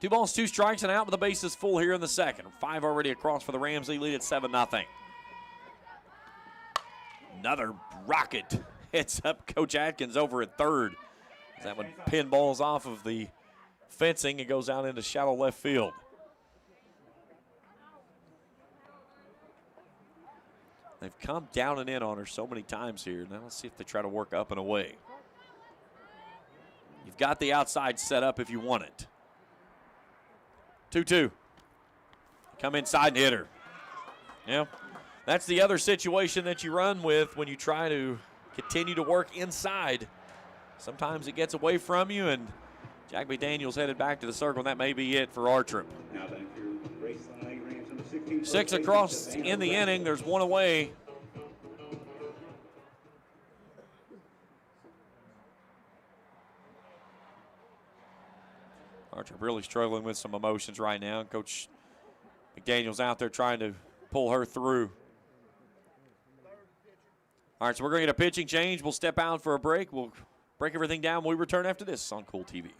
Two balls, 2 strikes, and out with the bases full here in the 2nd. 5 already across for the Rams. They lead at 7-0. Another rocket hits up Coach Atkins over at third. That one pinballs off of the fencing and goes out into shallow left field. They've come down and in on her so many times here. Now let's see if they try to work up and away. You've got the outside set up if you want it. 2-2. Come inside and hit her. Yeah, that's the other situation that you run with when you try to continue to work inside. Sometimes it gets away from you, and Jack McDaniels headed back to the circle, and that may be it for our trip. 6 across in the inning. There's 1 away. Our trip really struggling with some emotions right now. Coach McDaniels out there trying to pull her through. All right, so we're going to get a pitching change. We'll step out for a break. We'll break everything down when we return after this on Kool TV.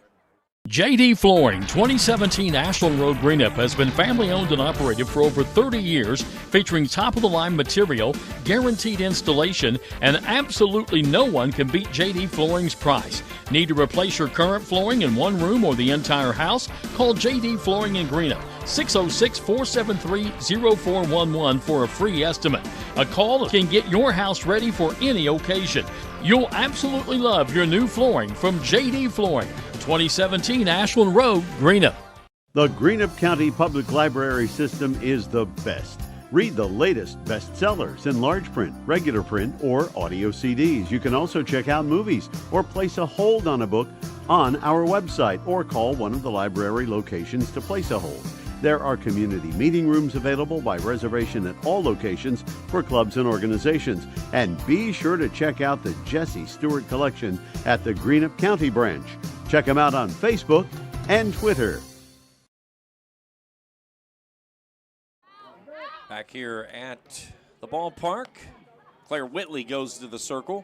JD Flooring 2017 Ashland Road Greenup has been family owned and operated for over 30 years, featuring top-of-the-line material, guaranteed installation, and absolutely no one can beat JD Flooring's price. Need to replace your current flooring in one room or the entire house? Call JD Flooring in Greenup. 606-473-0411 for a free estimate. A call can get your house ready for any occasion. You'll absolutely love your new flooring from JD Flooring, 2017 Ashland Road, Greenup. The Greenup County Public Library System is the best. Read the latest bestsellers in large print, regular print, or audio CDs. You can also check out movies or place a hold on a book on our website or call one of the library locations to place a hold. There are community meeting rooms available by reservation at all locations for clubs and organizations. And be sure to check out the Jesse Stewart collection at the Greenup County branch. Check them out on Facebook and Twitter. Back here at the ballpark, Claire Whitley goes to the circle.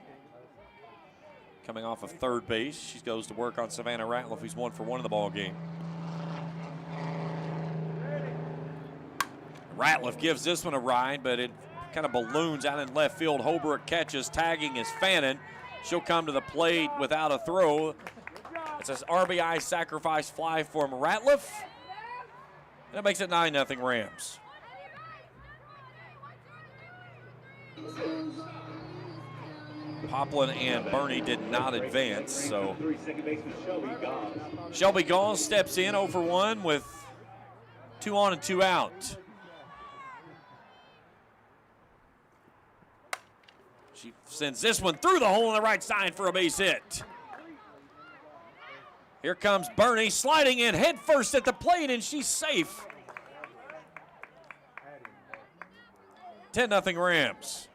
Coming off of third base, she goes to work on Savannah Ratliff, who's 1 for 1 in the ball game. Ratliff gives this one a ride, but it kind of balloons out in left field. Holbrook catches, tagging is Fannin. She'll come to the plate without a throw. It's an RBI sacrifice fly for Ratliff. That makes it 9-0 Rams. Poplin and Burney did not advance, so Shelby Gauls steps in 0 for 1 with 2 on and 2 out. She sends this one through the hole on the right side for a base hit. Here comes Burney sliding in head first at the plate, and she's safe. 10-0 Rams.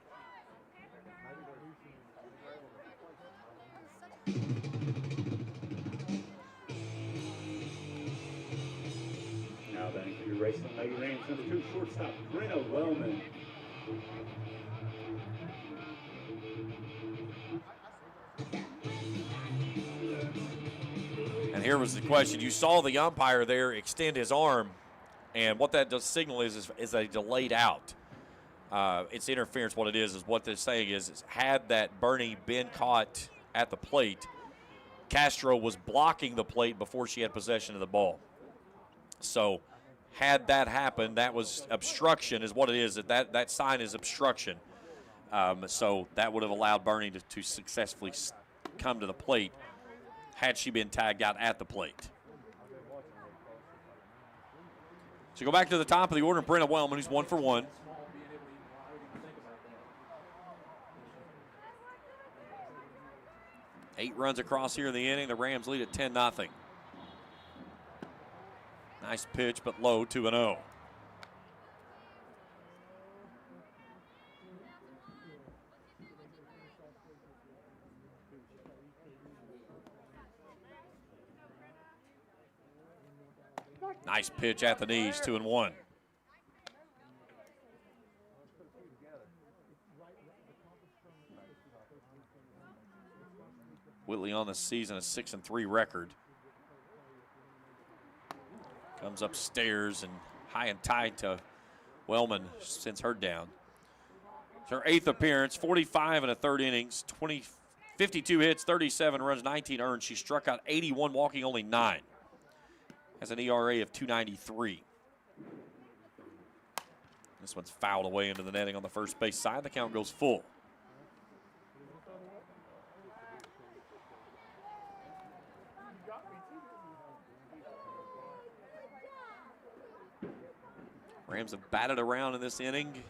Now batting for your Raceland Lady Rams, number 2 shortstop, Brenna Wellman. And here was the question. You saw the umpire there extend his arm, and what that does signal is a delayed out. It's interference. What it is what they're saying is had that Burney been caught at the plate, Castro was blocking the plate before she had possession of the ball. So had that happened, that was obstruction is what it is. That sign is obstruction. So that would have allowed Burney to successfully come to the plate had she been tagged out at the plate. So go back to the top of the order, Brenna Wellman, who's 1 for 1. Eight runs across here in the inning. The Rams lead at 10-0. Nice pitch, but low, 2-0. Nice pitch at the knees, 2-1. Whitley on the season, a 6-3 record. Comes upstairs and high and tight to Wellman, sends her down. It's her 8th appearance, 45 1/3 innings, 52 hits, 37 runs, 19 earned. She struck out 81, walking only 9. Has an ERA of 2.93. This one's fouled away into the netting on the first base side. The count goes full. Rams have batted around in this inning.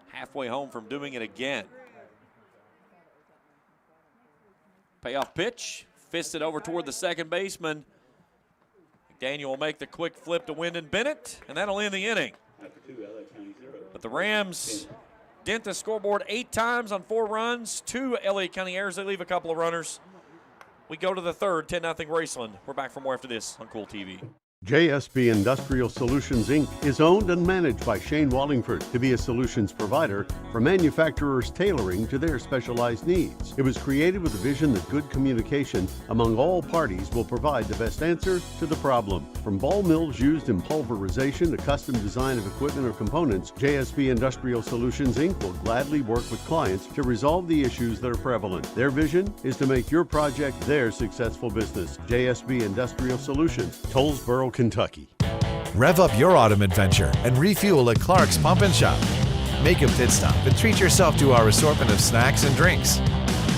Halfway home from doing it again. Payoff pitch. Fisted over toward the second baseman. McDaniel will make the quick flip to Wyndon Bennett, and that'll end the inning. But the Rams dent the scoreboard 8 times on 4 runs. 2 Elliott County errors. They leave a couple of runners. We go to the third, 10-0 Raceland. We're back for more after this on Kool TV. JSB Industrial Solutions, Inc. is owned and managed by Shane Wallingford to be a solutions provider for manufacturers tailoring to their specialized needs. It was created with a vision that good communication among all parties will provide the best answer to the problem. From ball mills used in pulverization to custom design of equipment or components, JSB Industrial Solutions, Inc. will gladly work with clients to resolve the issues that are prevalent. Their vision is to make your project their successful business. JSB Industrial Solutions, Tollsboro, Kentucky. Rev up your autumn adventure and refuel at Clark's Pump and Shop. Make a pit stop and treat yourself to our assortment of snacks and drinks.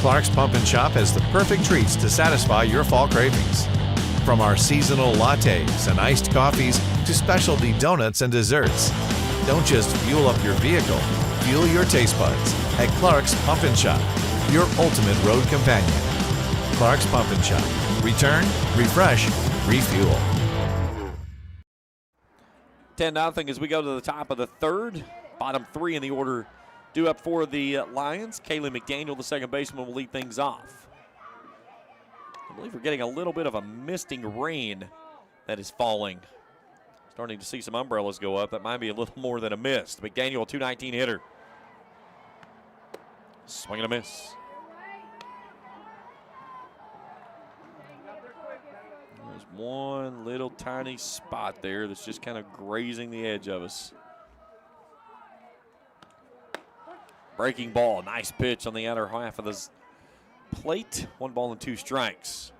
Clark's Pump and Shop has the perfect treats to satisfy your fall cravings. From our seasonal lattes and iced coffees to specialty donuts and desserts. Don't just fuel up your vehicle, fuel your taste buds at Clark's Pump and Shop, your ultimate road companion. Clark's Pump and Shop. Return, refresh, refuel. 10-0 as we go to the top of the third. Bottom three in the order due up for the Lions. Kaylee McDaniel, the second baseman, will lead things off. I believe we're getting a little bit of a misting rain that is falling. Starting to see some umbrellas go up. That might be a little more than a mist. McDaniel, a .219 hitter. Swing and a miss. There's one little tiny spot there that's just kind of grazing the edge of us. Breaking ball, nice pitch on the outer half of the plate. 1 ball and 2 strikes.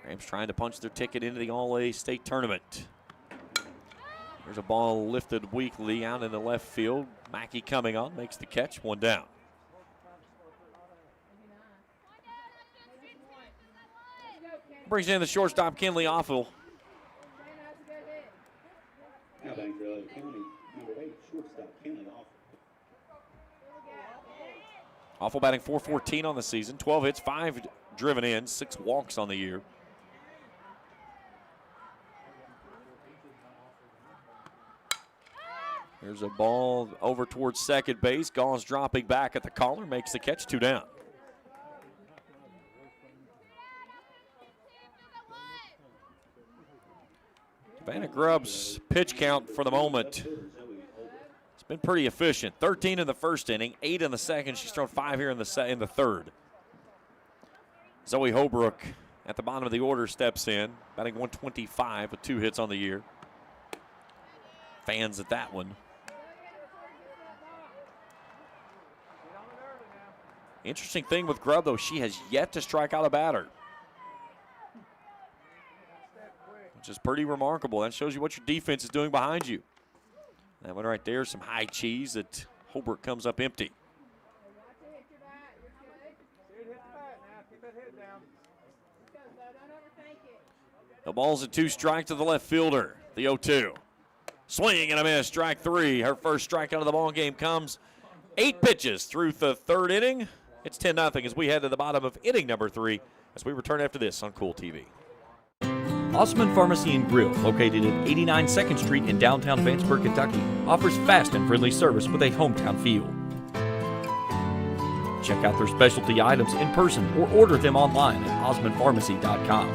Rams trying to punch their ticket into the All-A state tournament. There's a ball lifted weakly out in the left field. Mackey coming on, makes the catch, 1 down. Brings in the shortstop, Kinley Offel. Now batting for Elliott County, number 8, shortstop Kenley Offel. Offel batting .414 on the season, 12 hits, 5 driven in, 6 walks on the year. There's a ball over towards second base. Gauls dropping back at the collar, makes the catch, 2 down. Savannah Grubb's pitch count for the moment. It's been pretty efficient. 13 in the first inning, 8 in the second. She's thrown 5 here in the third. Zoe Holbrook at the bottom of the order steps in, batting .125 with 2 hits on the year. Fans at that one. Interesting thing with Grubb, though, she has yet to strike out a batter, which is pretty remarkable. That shows you what your defense is doing behind you. That one right there, some high cheese that Holbrook comes up empty. The ball's a 2 strike to the left fielder, the 0-2. Swing and a miss, strike 3. Her first strikeout of the ball game comes. 8 pitches through the third inning. It's 10-0 as we head to the bottom of inning number 3 as we return after this on Kool TV. Osman Pharmacy and Grill, located at 89 2nd Street in downtown Vanceburg, Kentucky, offers fast and friendly service with a hometown feel. Check out their specialty items in person or order them online at osmanpharmacy.com.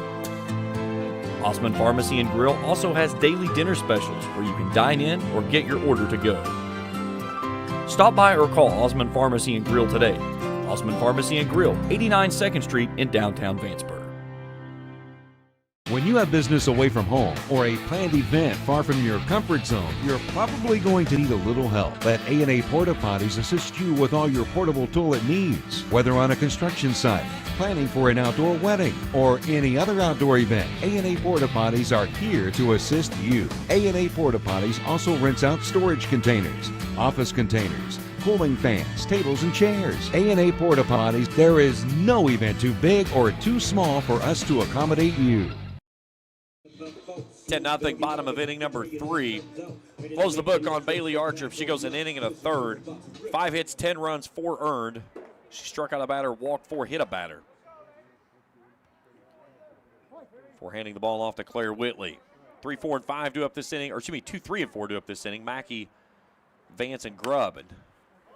Osman Pharmacy and Grill also has daily dinner specials where you can dine in or get your order to go. Stop by or call Osman Pharmacy and Grill today. Osman Pharmacy and Grill, 89 2nd Street in downtown Vanceburg. When you have business away from home or a planned event far from your comfort zone, you're probably going to need a little help. Let A&A Porta Potties assist you with all your portable toilet needs. Whether on a construction site, planning for an outdoor wedding, or any other outdoor event, A&A Porta Potties are here to assist you. A&A Porta Potties also rents out storage containers, office containers, cooling fans, tables, and chairs. A&A Porta Potties, there is no event too big or too small for us to accommodate you. 10-0, bottom of inning number 3. Close the book on Bailey Archer. She goes an inning and a third. 5 hits, 10 runs, 4 earned. She struck out a batter, walked 4, hit a batter. For handing the ball off to Claire Whitley. 3, 4, and 5 due up this inning, or excuse me, 2, 3, and 4 due up this inning. Mackey, Vance, and Grubb. And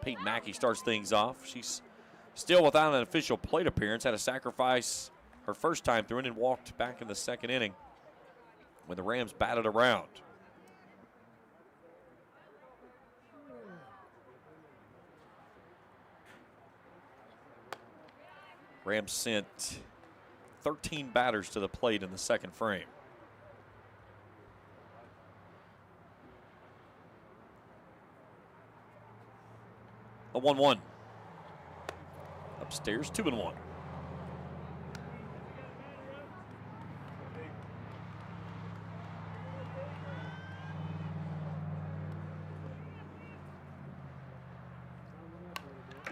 Peyton Mackey starts things off. She's still without an official plate appearance. Had a sacrifice her first time through and walked back in the second inning when the Rams batted around. Rams sent 13 batters to the plate in the second frame. A 1-1. Upstairs, 2-1.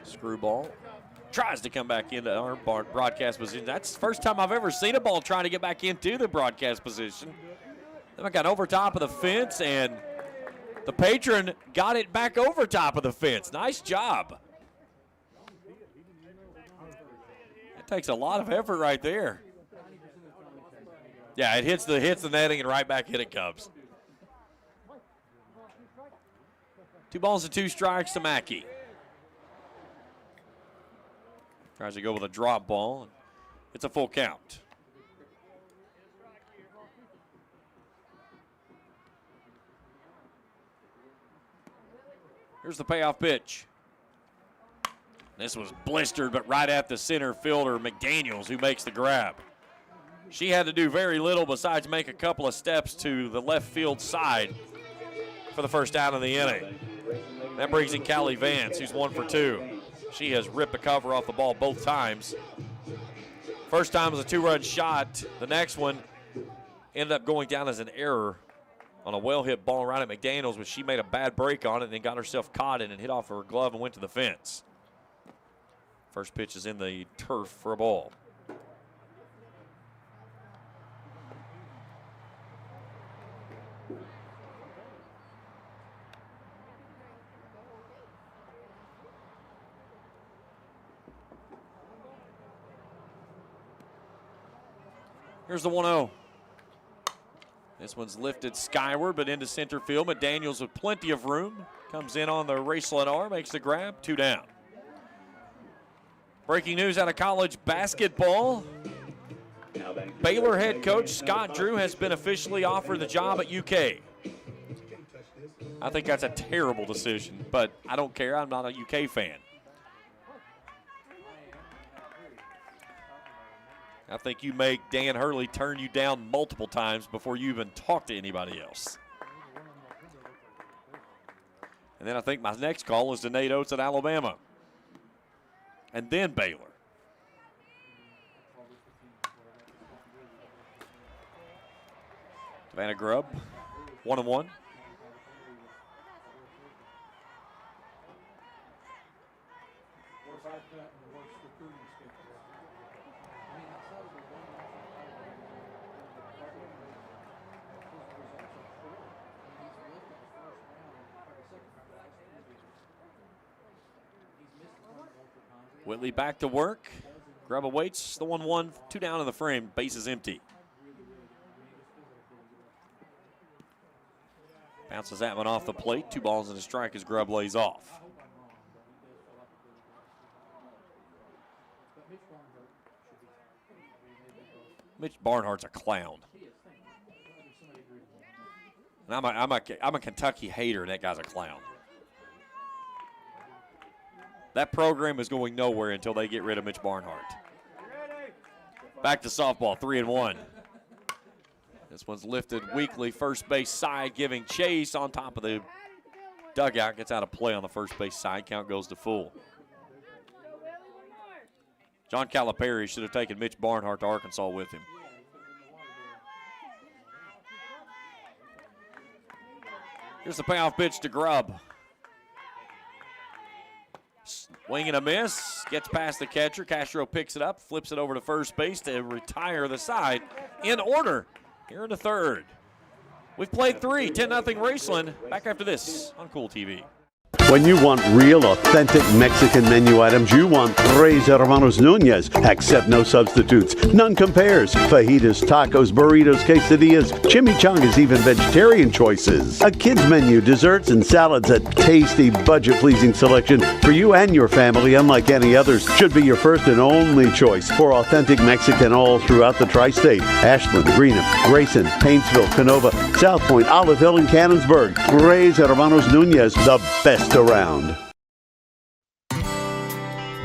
Screwball tries to come back into our broadcast position. That's the first time I've ever seen a ball trying to get back into the broadcast position. Then I got over top of the fence, and the patron got it back over top of the fence. Nice job. That takes a lot of effort right there. Yeah, it hits the netting, and right back in it comes. 2 balls and 2 strikes to Mackey. Tries to go with a drop ball. It's a full count. Here's the payoff pitch. This was blistered, but right at the center fielder, McDaniels, who makes the grab. She had to do very little besides make a couple of steps to the left field side for the first out of the inning. That brings in Callie Vance, who's 1 for 2. She has ripped the cover off the ball both times. First time was a 2-run shot. The next one ended up going down as an error on a well-hit ball right at McDaniels, but she made a bad break on it and then got herself caught in and hit off her glove and went to the fence. First pitch is in the turf for a ball. Here's the 1-0. This one's lifted skyward, but into center field. McDaniels with plenty of room. Comes in on the Raceland R, makes the grab, 2 down. Breaking news out of college basketball. Baylor head coach Scott Drew has been officially offered the job at UK. I think that's a terrible decision, but I don't care. I'm not a UK fan. I think you make Dan Hurley turn you down multiple times before you even talk to anybody else. And then I think my next call is to Nate Oates at Alabama. And then Baylor. Savannah Grubb, 1-1. Whitley back to work. Grubb awaits the 1-1, 2 down in the frame, base is empty. Bounces that one off the plate, 2 balls and a strike as Grubb lays off. Mitch Barnhart's a clown. And I'm a Kentucky hater, and that guy's a clown. That program is going nowhere until they get rid of Mitch Barnhart. Back to softball, 3-1. This one's lifted weakly, first base side, giving chase on top of the dugout. Gets out of play on the first base side. Count goes to full. John Calipari should have taken Mitch Barnhart to Arkansas with him. Here's the payoff pitch to Grubb. Swing and a miss, gets past the catcher. Castro picks it up, flips it over to first base to retire the side in order here in the third. We've played 3, 10-0 Raceland. Back after this on Kool TV. When you want real, authentic Mexican menu items, you want Tres Hermanos Nunez. Accept no substitutes. None compares. Fajitas, tacos, burritos, quesadillas, chimichangas, even vegetarian choices. A kids menu, desserts and salads, a tasty, budget-pleasing selection for you and your family, unlike any others. Should be your first and only choice for authentic Mexican all throughout the tri-state. Ashland, Greenham, Grayson, Paintsville, Canova, South Point, Olive Hill, and Cannonsburg. Tres Hermanos Nunez, the best around.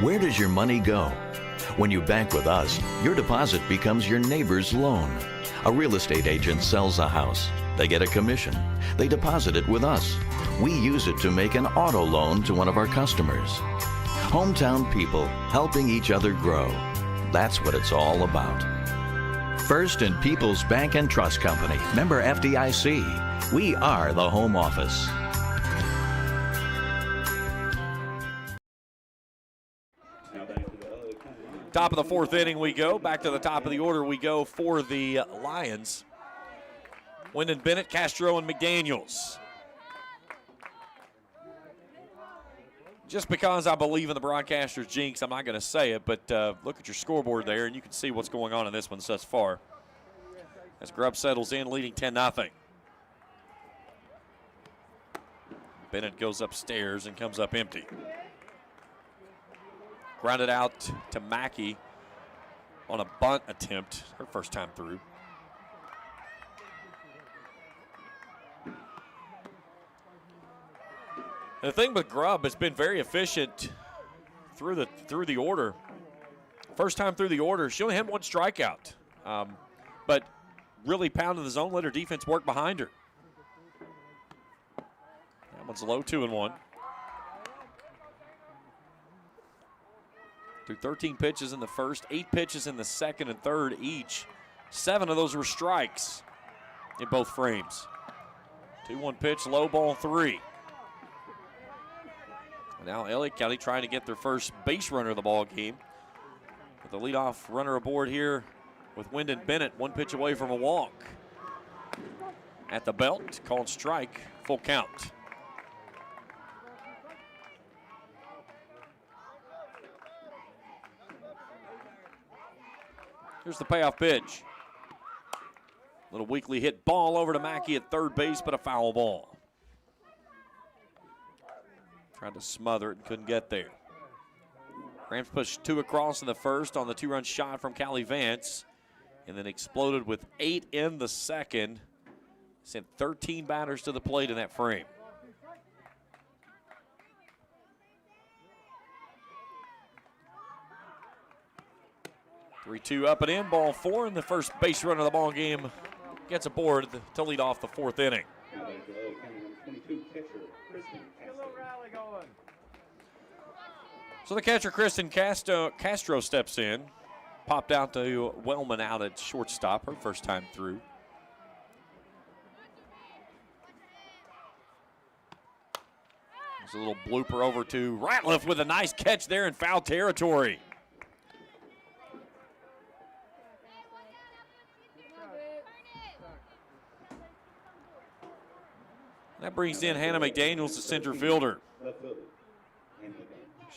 Where does your money go? When you bank with us, your deposit becomes your neighbor's loan. A real estate agent sells a house. They get a commission. They deposit it with us. We use it to make an auto loan to one of our customers. Hometown people helping each other grow. That's what it's all about. First and People's Bank and Trust Company, member FDIC. We are the home office. Top of the fourth inning we go. Back to the top of the order we go for the Lions. Wyndon Bennett, Castro, and McDaniels. Just because I believe in the broadcaster's jinx, I'm not going to say it, but look at your scoreboard there, and you can see what's going on in this one thus far. As Grubb settles in, leading 10-0. Bennett goes upstairs and comes up empty. Grounded out to Mackey on a bunt attempt, her first time through. And the thing with Grubb has been very efficient through the order. First time through the order, she only had one strikeout, but really pounded the zone, let her defense work behind her. That one's low, 2-1. Threw 13 pitches in the first, 8 pitches in the second and third each. 7 of those were strikes in both frames. 2-1 pitch, low ball 3. Now Elliott County trying to get their first base runner of the ball game. With the leadoff runner aboard here with Wyndon Bennett, 1 pitch away from a walk. At the belt, called strike, full count. Here's the payoff pitch. Little weakly hit ball over to Mackey at third base, but a foul ball. Tried to smother it and couldn't get there. Rams pushed 2 across in the first on the 2-run shot from Callie Vance, and then exploded with 8 in the second. Sent 13 batters to the plate in that frame. Three-two up and in, ball 4, and the first base runner of the ball game gets aboard to lead off the fourth inning. So the catcher, Kristen Castro steps in. Popped out to Wellman out at shortstop, her first time through. There's a little blooper over to Ratliff with a nice catch there in foul territory. That brings in Hannah McDaniels, the center fielder.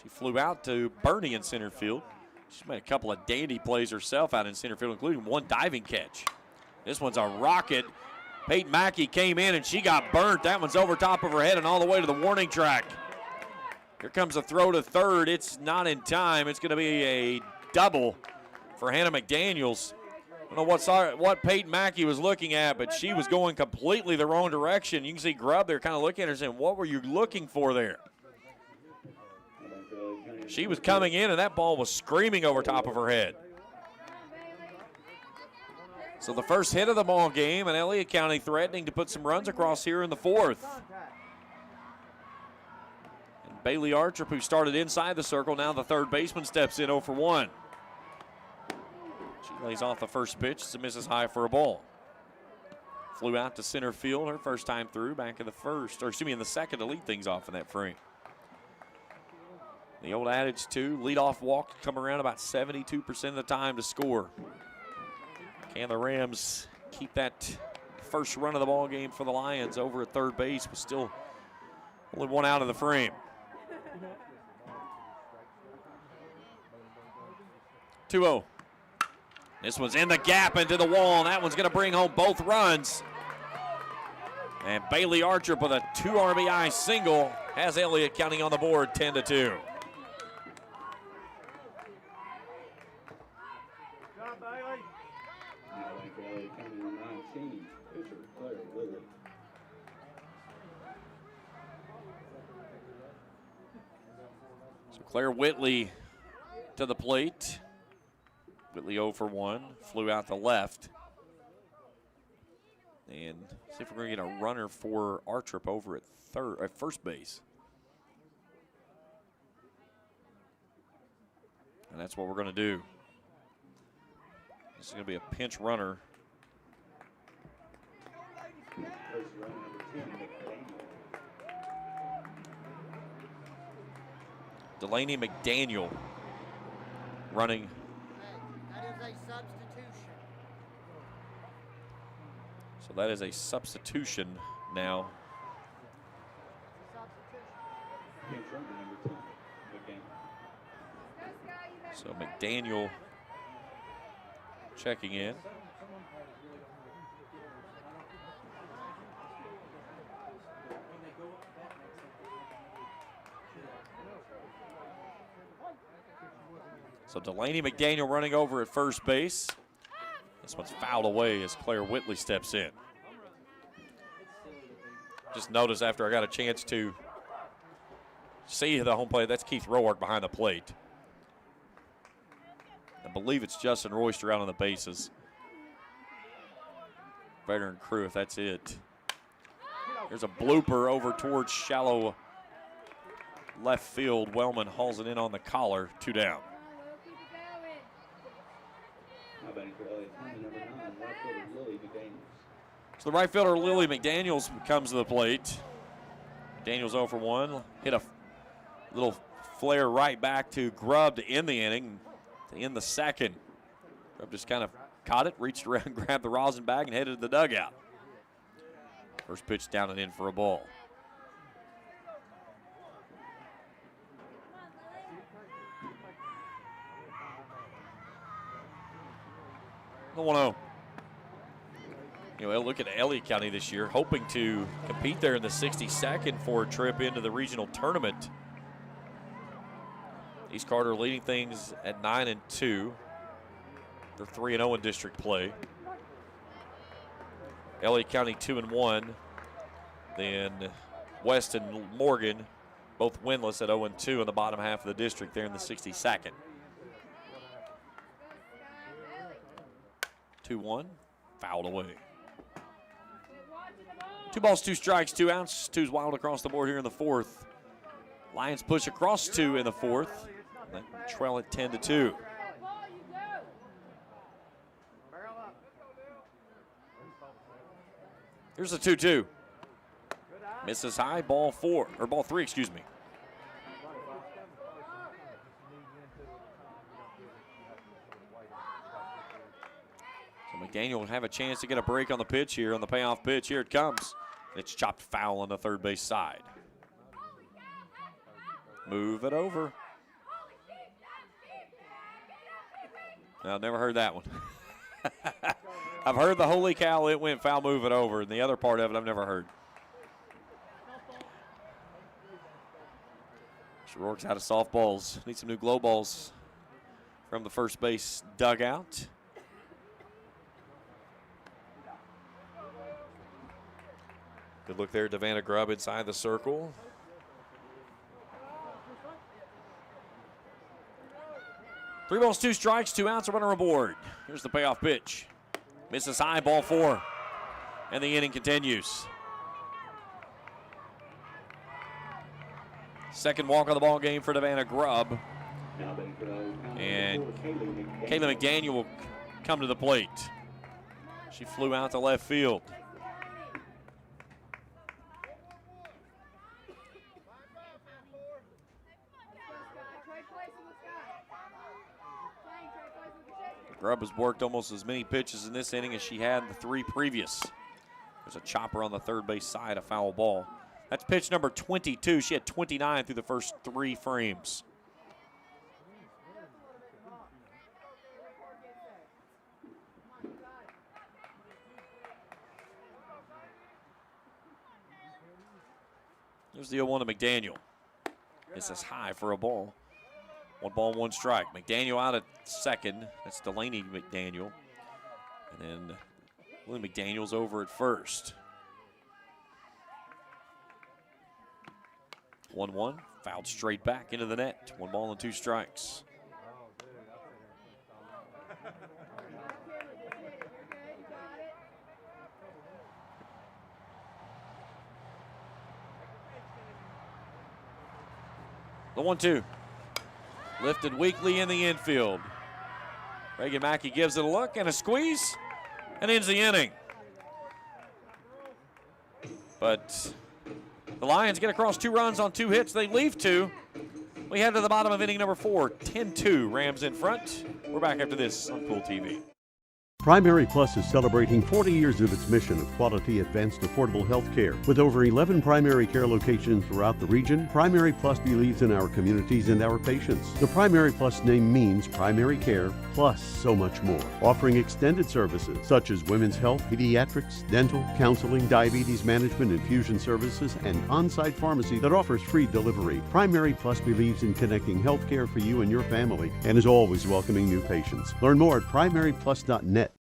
She flew out to Bernie in center field. She's made a couple of dandy plays herself out in center field, including one diving catch. This one's a rocket. Peyton Mackey came in and she got burnt. That one's over top of her head and all the way to the warning track. Here comes a throw to third. It's not in time. It's going to be a double for Hannah McDaniels. I don't know what Peyton Mackey was looking at, but she was going completely the wrong direction. You can see Grubb there kind of looking at her saying, what were you looking for there? She was coming in, and that ball was screaming over top of her head. So the first hit of the ball game, and Elliott County threatening to put some runs across here in the fourth. And Bailey Archer, who started inside the circle, now the third baseman steps in 0 for 1. She lays off the first pitch. It's a misses high for a ball. Flew out to center field her first time through, back in the first, or excuse me, in the second to lead things off in that frame. The old adage, too, leadoff walk come around about 72% of the time to score. Can the Rams keep that first run of the ball game for the Lions over at third base, but still only 1 out of the frame. 2-0. This one's in the gap into the wall, and that one's going to bring home both runs. And Bailey Archer with a 2 RBI single has Elliott County on the board 10-2. So Claire Whitley to the plate. Whitley 0 for 1, flew out the left. And see if we're going to get a runner for Artrip over at first base. And that's what we're going to do. This is going to be a pinch runner. Delaney McDaniel running. That is a substitution. So that is a substitution now. So McDaniel checking in. So Delaney McDaniel running over at first base. This one's fouled away as Claire Whitley steps in. Just noticed after I got a chance to see the home plate, that's Keith Roark behind the plate. I believe it's Justin Royster out on the bases. Veteran crew, if that's it. There's a blooper over towards shallow left field. Wellman hauls it in on the collar, 2 down. So the right fielder, Lily McDaniels, comes to the plate. McDaniels 0 for 1. Hit a little flare right back to Grubb to end the inning, to end the second. Grubb just kind of caught it, reached around, grabbed the rosin bag, and headed to the dugout. First pitch down and in for a ball. The 1-0. You know, look at Elliott County this year, hoping to compete there in the 62nd for a trip into the regional tournament. East Carter leading things at 9-2. They're 3-0 in district play. Elliott County 2-1. Then West and Morgan both winless at 0-2 in the bottom half of the district there in the 62nd. 2-1, fouled away. 2 balls, 2 strikes, 2 outs. 2's wild across the board here in the 4th. Lions push across 2 in the 4th. They trail it 10-2. Here's the 2-2. Misses high, ball 3, excuse me. So McDaniel will have a chance to get a break on the pitch here, on the payoff pitch. Here it comes. It's chopped foul on the third base side. Move it over. I've never heard that one. I've heard the holy cow, it went foul, move it over, and the other part of it I've never heard. Rourke's out of softballs. Need some new glow balls from the first base dugout. Good look there, Davana Grubb inside the circle. Three balls, 2 strikes, 2 outs, a runner aboard. Here's the payoff pitch. Misses high, ball 4. And the inning continues. Second walk of the ball game for Davana Grubb. And Kayla McDaniel will come to the plate. She flew out to left field. Grubb has worked almost as many pitches in this inning as she had in the 3 previous. There's a chopper on the third base side, a foul ball. That's pitch number 22. She had 29 through the first 3 frames. There's the 0-1 to McDaniel. This is high for a ball. 1 ball, 1 strike. McDaniel out at second. That's Delaney McDaniel. And then Lynn McDaniel's over at first. 1-1, fouled straight back into the net. 1 ball and 2 strikes. The 1-2. Lifted weakly in the infield. Reagan Mackey gives it a look and a squeeze and ends the inning. But the Lions get across 2 runs on 2 hits. They leave 2. We head to the bottom of inning number 4, 10-2, Rams in front. We're back after this on Kool TV. Primary Plus is celebrating 40 years of its mission of quality, advanced, affordable health care. With over 11 primary care locations throughout the region, Primary Plus believes in our communities and our patients. The Primary Plus name means primary care plus so much more, offering extended services such as women's health, pediatrics, dental, counseling, diabetes management, infusion services, and on-site pharmacy that offers free delivery. Primary Plus believes in connecting health care for you and your family and is always welcoming new patients. Learn more at primaryplus.net.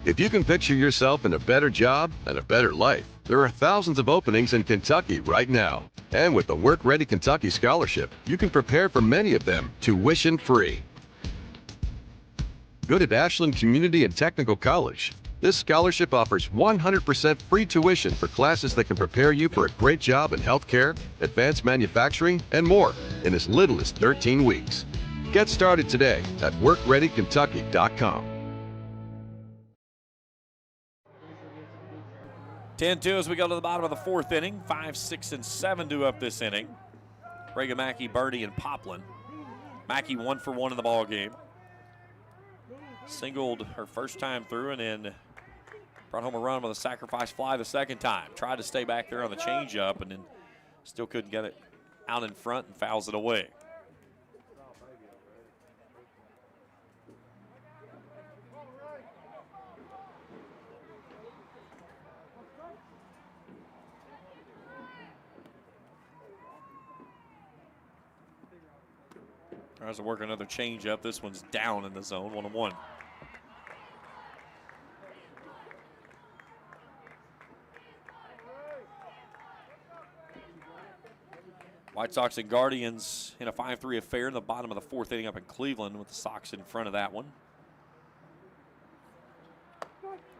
If you can picture yourself in a better job and a better life, there are thousands of openings in Kentucky right now. And with the Work Ready Kentucky Scholarship, you can prepare for many of them tuition-free. Go to Ashland Community and Technical College. This scholarship offers 100% free tuition for classes that can prepare you for a great job in healthcare, advanced manufacturing, and more in as little as 13 weeks. Get started today at workreadykentucky.com. 10-2 as we go to the bottom of the 4th inning. 5, 6, and 7 due up this inning. Reagan Mackey, Birdie, and Poplin. Mackey 1 for 1 in the ball game. Singled her first time through and then brought home a run with a sacrifice fly the second time. Tried to stay back there on the changeup and then still couldn't get it out in front and fouls it away. Tries to work another changeup. This one's down in the zone, 1-1. White Sox and Guardians in a 5-3 affair in the bottom of the 4th inning up in Cleveland with the Sox in front of that one.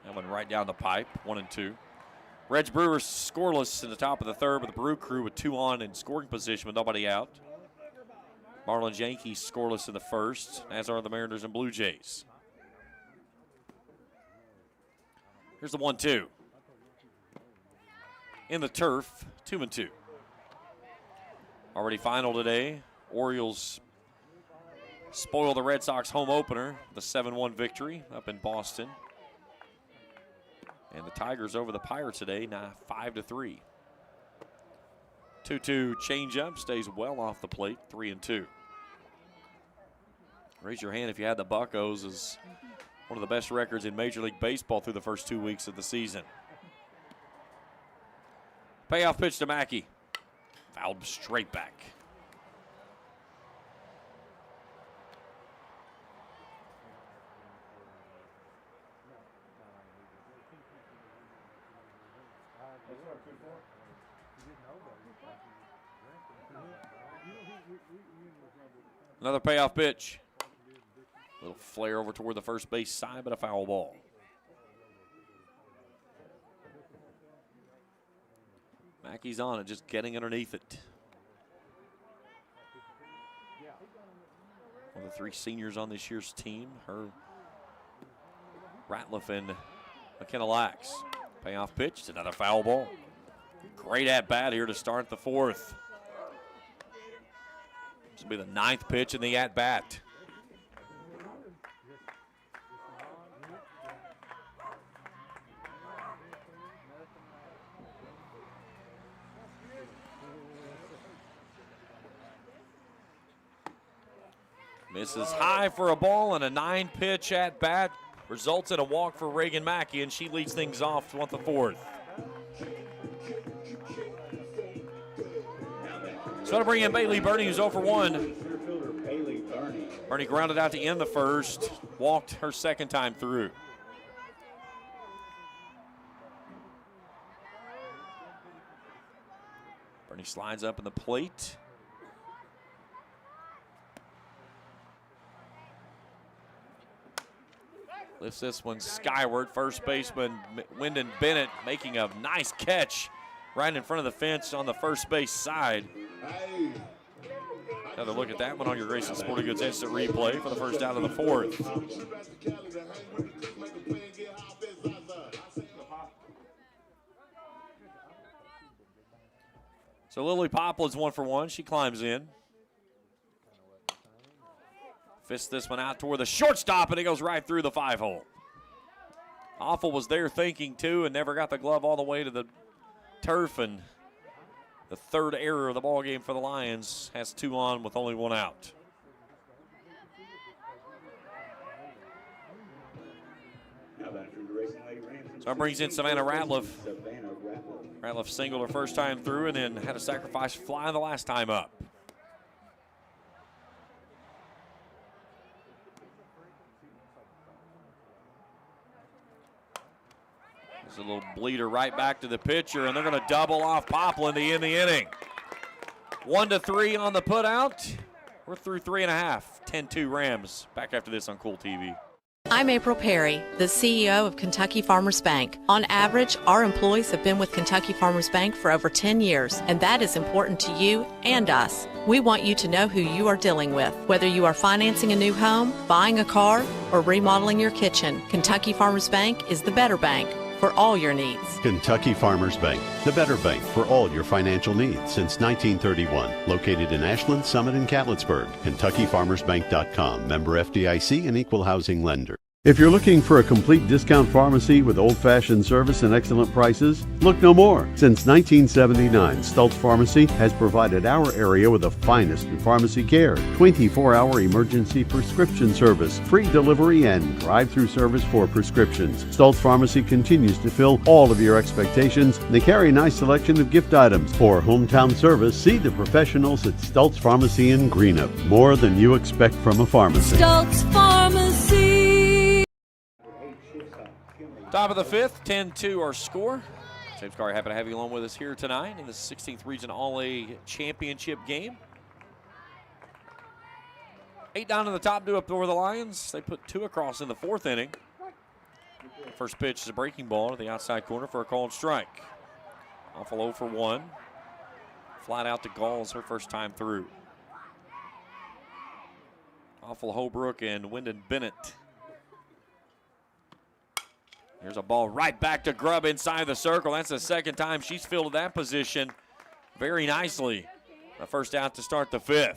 That one right down the pipe, 1-2. Reds Brewers scoreless in the top of the 3rd with the Brew Crew with 2 on in scoring position with nobody out. Marlins Yankees scoreless in the 1st, as are the Mariners and Blue Jays. Here's the 1-2. In the turf, 2-2. Already final today. Orioles spoil the Red Sox home opener, the 7-1 victory up in Boston. And the Tigers over the Pirates today, now 5-3. 2-2 changeup, stays well off the plate, 3-2. Raise your hand if you had the Buccos as one of the best records in Major League Baseball through the first 2 weeks of the season. Payoff pitch to Mackey. Fouled straight back. Another payoff pitch. A little flare over toward the first base side, but a foul ball. Mackey's on it, just getting underneath it. One of the 3 seniors on this year's team, her, Ratliff, and McKenna Lax. Payoff pitch, it's another foul ball. Great at bat here to start the 4th. This will be the 9th pitch in the at bat. Misses high for a ball, and a 9-pitch at bat results in a walk for Reagan Mackey, and she leads things off to the 4th. So to bring in Bailey Birney, who's 0 for 1. Birney grounded out to end the 1st, walked her 2nd time through. Birney slides up in the plate. Lifts this one skyward. First baseman Wyndon Bennett making a nice catch right in front of the fence on the first base side. Another look at that one on your Grayson Sporting Goods instant replay for the first out of the 4th. So Lily Poplin's 1 for 1. She climbs in. Fists this one out toward the shortstop, and it goes right through the 5-hole. Awful was there thinking, too, and never got the glove all the way to the turf, and the third error of the ball game for the Lions has 2 on with only 1 out. So that brings in Savannah Ratliff. Ratliff singled her first time through and then had a sacrifice fly the last time up. There's a little bleeder right back to the pitcher, and they're going to double off Poplin to end the inning. 1-3 on the putout. We're through 3.5. 10-2 Rams. Back after this on Kool TV. I'm April Perry, the CEO of Kentucky Farmers Bank. On average, our employees have been with Kentucky Farmers Bank for over 10 years, and that is important to you and us. We want you to know who you are dealing with. Whether you are financing a new home, buying a car, or remodeling your kitchen, Kentucky Farmers Bank is the better bank for all your needs. Kentucky Farmers Bank, the better bank for all your financial needs since 1931. Located in Ashland, Summit, and Catlettsburg. KentuckyFarmersBank.com. Member FDIC and equal housing lender. If you're looking for a complete discount pharmacy with old-fashioned service and excellent prices, look no more. Since 1979, Stultz Pharmacy has provided our area with the finest in pharmacy care, 24-hour emergency prescription service, free delivery, and drive-through service for prescriptions. Stultz Pharmacy continues to fill all of your expectations. They carry a nice selection of gift items. For hometown service, see the professionals at Stultz Pharmacy in Greenup. More than you expect from a pharmacy. Stultz Pharmacy. Top of the 5th, 10-2 our score. James Carr, happy to have you along with us here tonight in the 16th Region All-A Championship game. 8 down in the top, 2 up for the Lions. They put 2 across in the 4th inning. First pitch is a breaking ball to the outside corner for a called strike. Awful 0 for 1. Flat out to Galls her first time through. Awful Holbrook and Wyndon Bennett. Here's a ball right back to Grubb inside the circle. That's the second time she's filled that position very nicely. The first out to start the 5th.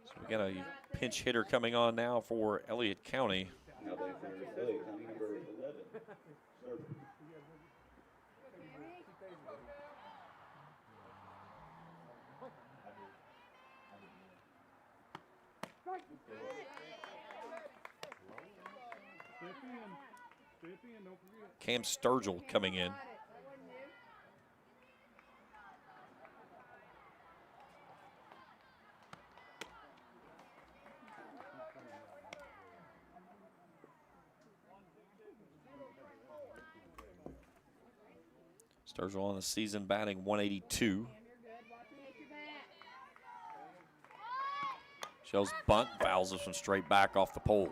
So we got a pinch hitter coming on now for Elliott County. Cam Sturgill coming in. Sturgill on the season batting 182. Shells bunt, fouls this one straight back off the pole.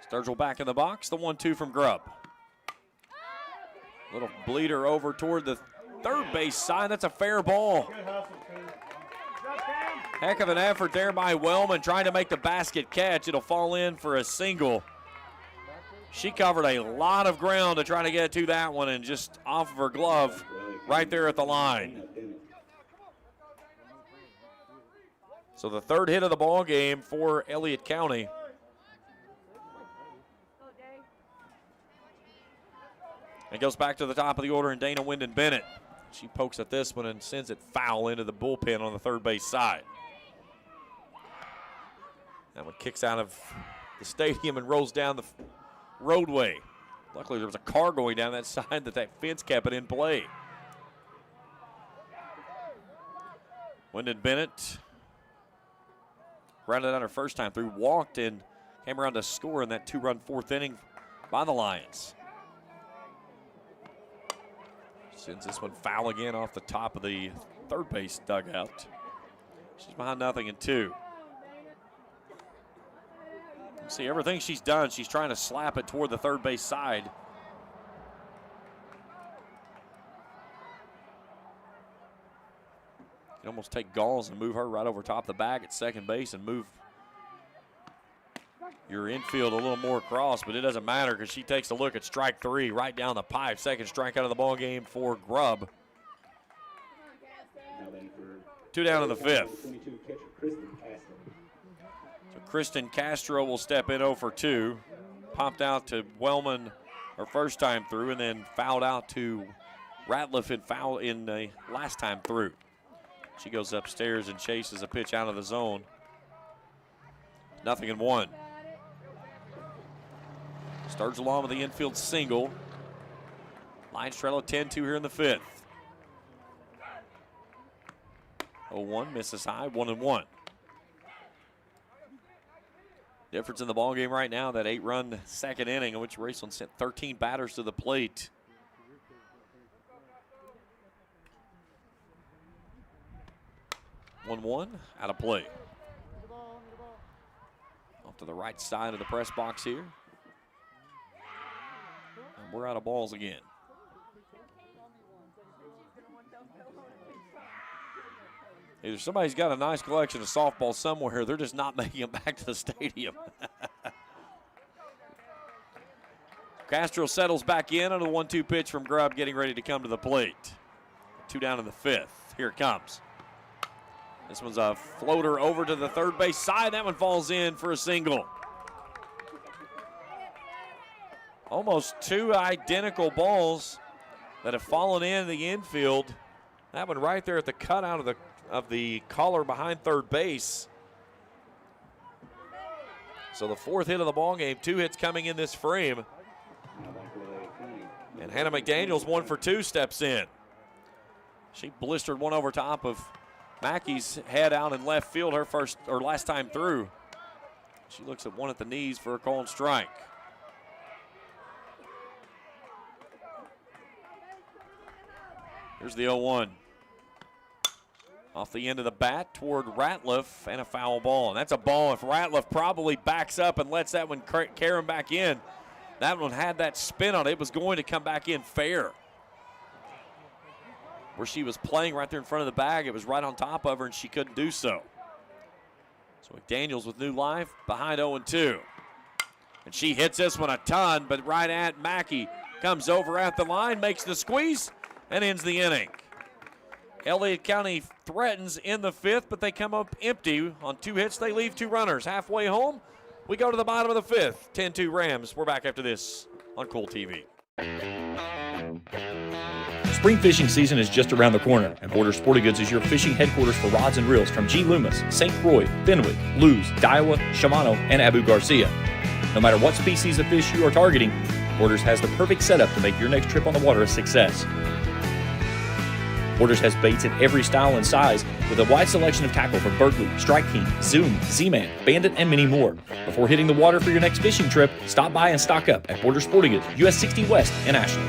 Sturgill back in the box, the 1-2 from Grubb. Little bleeder over toward the third base side. That's a fair ball. Heck of an effort there by Wellman trying to make the basket catch. It'll fall in for a single. She covered a lot of ground to try to get to that one and just off of her glove right there at the line. So the third hit of the ball game for Elliott County. It goes back to the top of the order, and Dana Wyndon Bennett. She pokes at this one and sends it foul into the bullpen on the third base side. That one kicks out of the stadium and rolls down the roadway. Luckily, there was a car going down that side that fence kept it in play. Wyndon Bennett grounded out her first time through, walked, and came around to score in that 2-run 4th inning by the Lions. Sends this one foul again off the top of the third base dugout. She's behind 0-2. See, everything she's done, she's trying to slap it toward the third base side. You almost take Galls and move her right over top of the bag at second base and move your infield a little more across, but it doesn't matter because she takes a look at strike 3 right down the pipe. Second strikeout of the ball game for Grubb. 2 down in the 5th. So Kristen Castro will step in 0 for 2. Popped out to Wellman her first time through, and then fouled out to Ratliff and foul in the last time through. She goes upstairs and chases a pitch out of the zone. 0-1. Sturgeon with the infield single. Lions trail at 10-2 here in the 5th. 0-1 misses high, 1-1. Difference in the ballgame right now, that 8-run second inning in which Raceland sent 13 batters to the plate. One out of play. Off to the right side of the press box here. And we're out of balls again. Either somebody's got a nice collection of softballs somewhere, they're just not making it back to the stadium. Castro settles back in on a 1-2 pitch from Grubb, getting ready to come to the plate. 2 down in the 5th. Here it comes. This one's a floater over to the third base side. That one falls in for a single. Almost 2 identical balls that have fallen in the infield. That one right there at the cutout of the collar behind third base. So the 4th hit of the ball game, 2 hits coming in this frame. And Hannah McDaniels, 1 for 2, steps in. She blistered one over top of Mackey's head out in left field her first or last time through. She looks at one at the knees for a called strike. Here's the 0-1. Off the end of the bat toward Ratliff, and a foul ball. And that's a ball if Ratliff probably backs up and lets that one carry him back in. That one had that spin on it. It was going to come back in fair. Where she was playing right there in front of the bag, it was right on top of her, and she couldn't do so. So McDaniels with new life behind 0-2. And she hits this one a ton, but right at Mackey. Comes over at the line, makes the squeeze, and ends the inning. Elliott County threatens in the 5th, but they come up empty. On 2 hits, they leave 2 runners. Halfway home, we go to the bottom of the 5th. 10-2 Rams. We're back after this on Kool TV. Spring fishing season is just around the corner, and Border Sporting Goods is your fishing headquarters for rods and reels from G. Loomis, St. Croix, Fenwick, Lewes, Daiwa, Shimano, and Abu Garcia. No matter what species of fish you are targeting, Borders has the perfect setup to make your next trip on the water a success. Borders has baits in every style and size with a wide selection of tackle from Berkeley, Strike King, Zoom, Z-Man, Bandit, and many more. Before hitting the water for your next fishing trip, stop by and stock up at Border Sporting Goods, US 60 West in Ashland.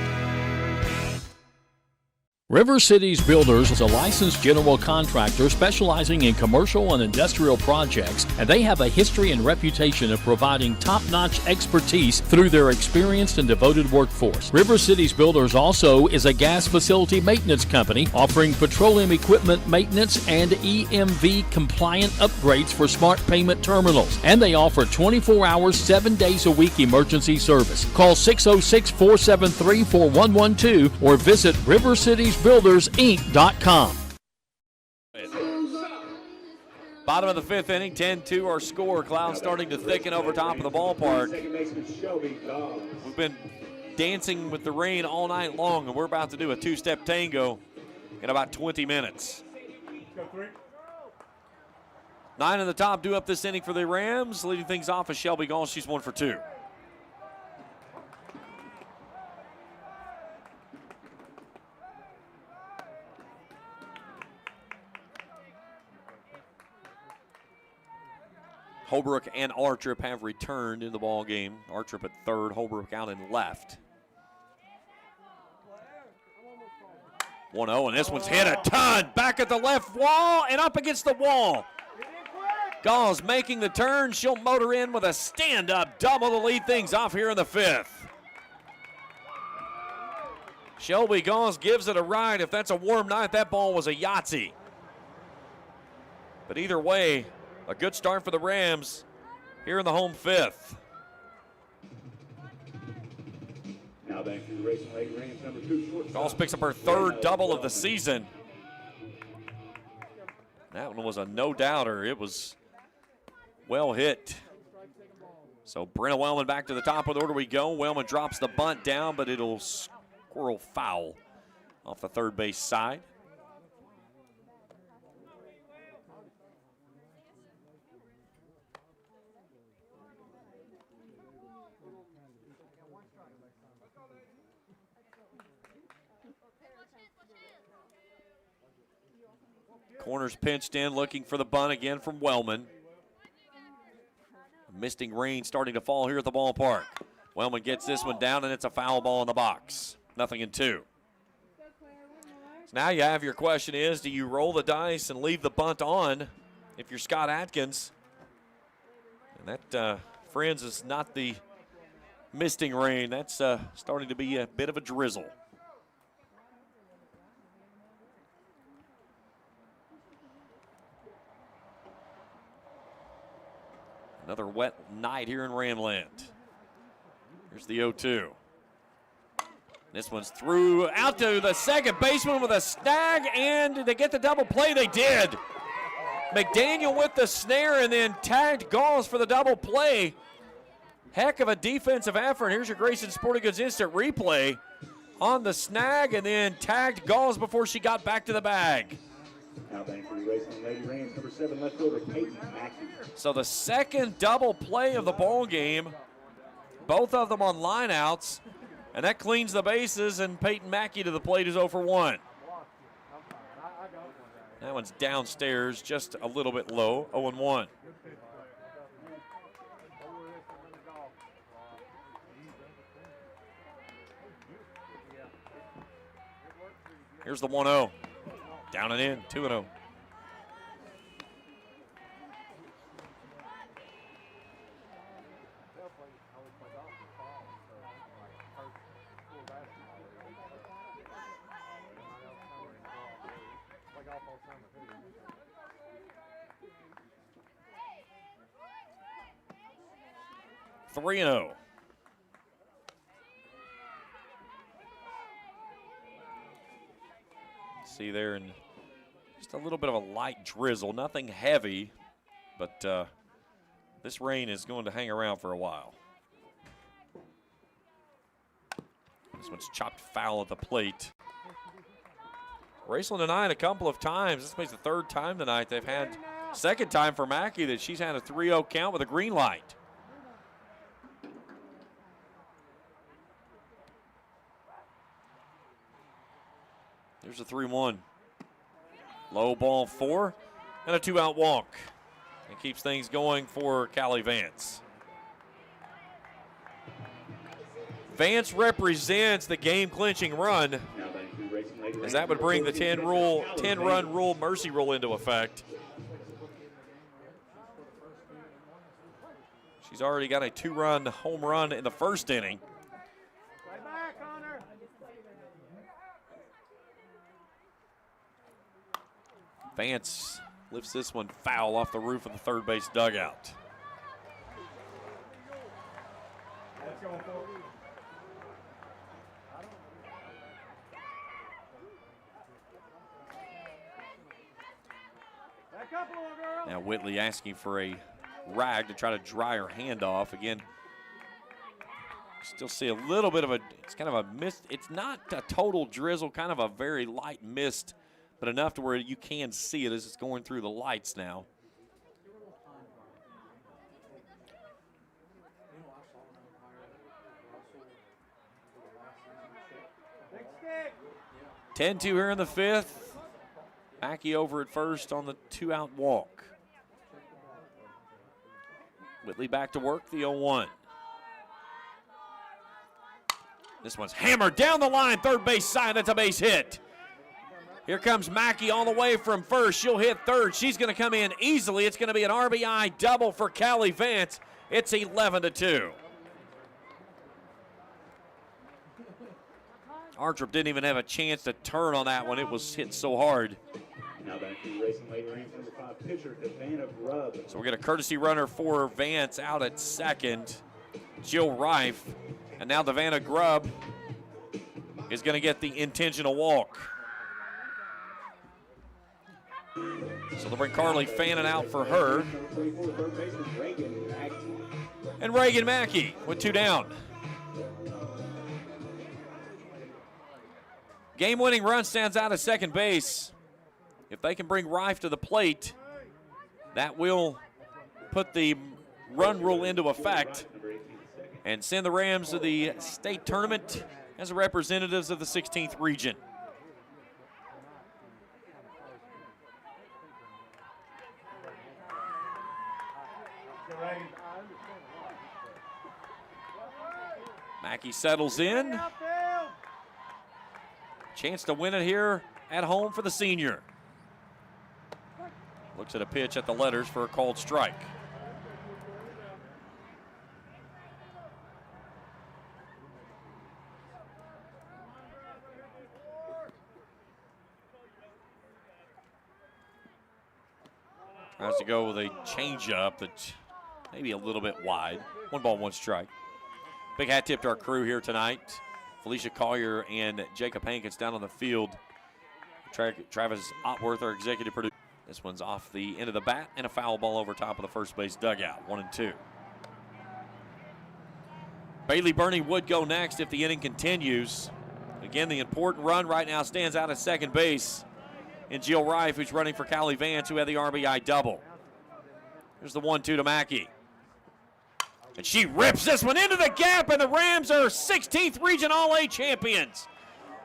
River Cities Builders is a licensed general contractor specializing in commercial and industrial projects, and they have a history and reputation of providing top-notch expertise through their experienced and devoted workforce. River Cities Builders also is a gas facility maintenance company offering petroleum equipment maintenance and EMV-compliant upgrades for smart payment terminals, and they offer 24 hours, 7 days a week emergency service. Call 606-473-4112 or visit rivercitiesbuildersinc.com. Bottom of the 5th inning, 10-2 our score. Clouds starting to thicken over top of the ballpark. We've been dancing with the rain all night long, and we're about to do a 2-step tango in about 20 minutes. 9 in the top, due up this inning for the Rams. Leading things off is Shelby Gall. She's 1 for 2. Holbrook and Artrip have returned in the ball game. Artrip at third, Holbrook out in left. 1-0, and this one's hit a ton. Back at the left wall and up against the wall. Gauls making the turn. She'll motor in with a stand-up double to lead things off here in the 5th. Shelby Gauls gives it a ride. If that's a warm night, that ball was a Yahtzee. But either way, a good start for the Rams here in the home fifth. Now back to the Raceland Lady Rams, number 2, shortstop. Gauls picks up her third double of the season. That one was a no-doubter. It was well hit. So Brenna Wellman back to the top of the order we go. Wellman drops the bunt down, but it'll squirrel foul off the third base side. Corners pinched in, looking for the bunt again from Wellman. Misting rain starting to fall here at the ballpark. Wellman gets this one down, and it's a foul ball in the box. 0-2. So now you have your question is, do you roll the dice and leave the bunt on if you're Scott Atkins? And that, friends, is not the misting rain. That's starting to be a bit of a drizzle. Another wet night here in Ramland. Here's the 0-2. This one's through out to the second baseman with a snag, and did they get the double play? They did. McDaniel with the snare and then tagged Gauls for the double play. Heck of a defensive effort. Here's your Grayson Sporting Goods instant replay on the snag and then tagged Gauls before she got back to the bag. Now back to the Raceland Lady Rams, number 7, left fielder Peyton Mackey. So the second double play of the ball game, both of them on lineouts, and that cleans the bases, and Peyton Mackey to the plate is 0 for 1. That one's downstairs, just a little bit low, 0-1. Here's the 1-0. Down and in, 2-0. Three and 0. See there, and just a little bit of a light drizzle, nothing heavy, but this rain is going to hang around for a while. This one's chopped foul at the plate. Raceland tonight a couple of times. This makes the third time tonight they've had. Second time for Mackey that she's had a 3-0 count with a green light. There's a 3-1. Low ball 4 and a 2-out walk. It keeps things going for Callie Vance. Vance represents the game-clinching run, as that would bring the 10-run rule, mercy rule into effect. She's already got a 2-run home run in the first inning. Vance lifts this one foul off the roof of the third base dugout. Now Whitley asking for a rag to try to dry her hand off. Again, still see a little bit of it's kind of a mist. It's not a total drizzle, kind of a very light mist, but enough to where you can see it as it's going through the lights now. Ten 10-2 here in the fifth. Mackey over at first on the 2-out walk. Whitley back to work, the 0-1. This one's hammered down the line, third base side. That's a base hit. Here comes Mackey all the way from first. She'll hit third. She's going to come in easily. It's going to be an RBI double for Callie Vance. It's 11-2. Artrup didn't even have a chance to turn on that one. It was hit so hard. Now back to Raceland Lady Rams, number 5 pitcher, Savannah Grubb. So we'll get a courtesy runner for Vance out at second, Jill Rife. And now the Vanna Grubb is going to get the intentional walk. So they'll bring Carly Fannin out for her. And Reagan Mackey with 2 down. Game-winning run stands out at second base. If they can bring Rife to the plate, that will put the run rule into effect and send the Rams to the state tournament as representatives of the 16th region. Mackey settles in. Chance to win it here at home for the senior. Looks at a pitch at the letters for a called strike. Tries to go with a changeup that's maybe a little bit wide. 1 ball, 1 strike. Big hat tip to our crew here tonight. Felicia Collier and Jacob Hankins down on the field. Travis Otworth, our executive producer. This one's off the end of the bat and a foul ball over top of the first base dugout. 1-2. Bailey Burney would go next if the inning continues. Again, the important run right now stands out at second base in Jill Rife, who's running for Callie Vance, who had the RBI double. Here's the 1-2 to Mackey. And she rips this one into the gap, and the Rams are 16th Region All-A champions.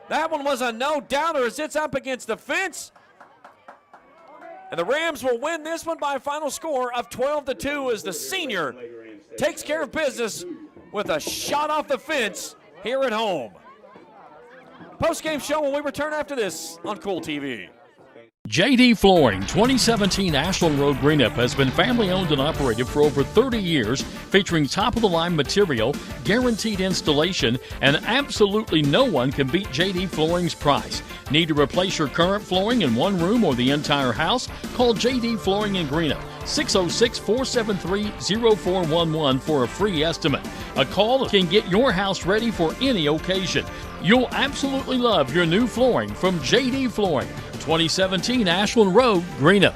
That one was a no-doubter as it's up against the fence. And the Rams will win this one by a final score of 12-2 as the senior takes care of business with a shot off the fence here at home. Post-game show when we return after this on Kool TV. JD Flooring 2017 Ashland Road Greenup has been family owned and operated for over 30 years, featuring top-of-the-line material, guaranteed installation, and absolutely no one can beat JD Flooring's price. Need to replace your current flooring in one room or the entire house? Call JD Flooring in Greenup, 606-473-0411 for a free estimate. A call can get your house ready for any occasion. You'll absolutely love your new flooring from JD Flooring, 2017 Ashland Road, Greenup.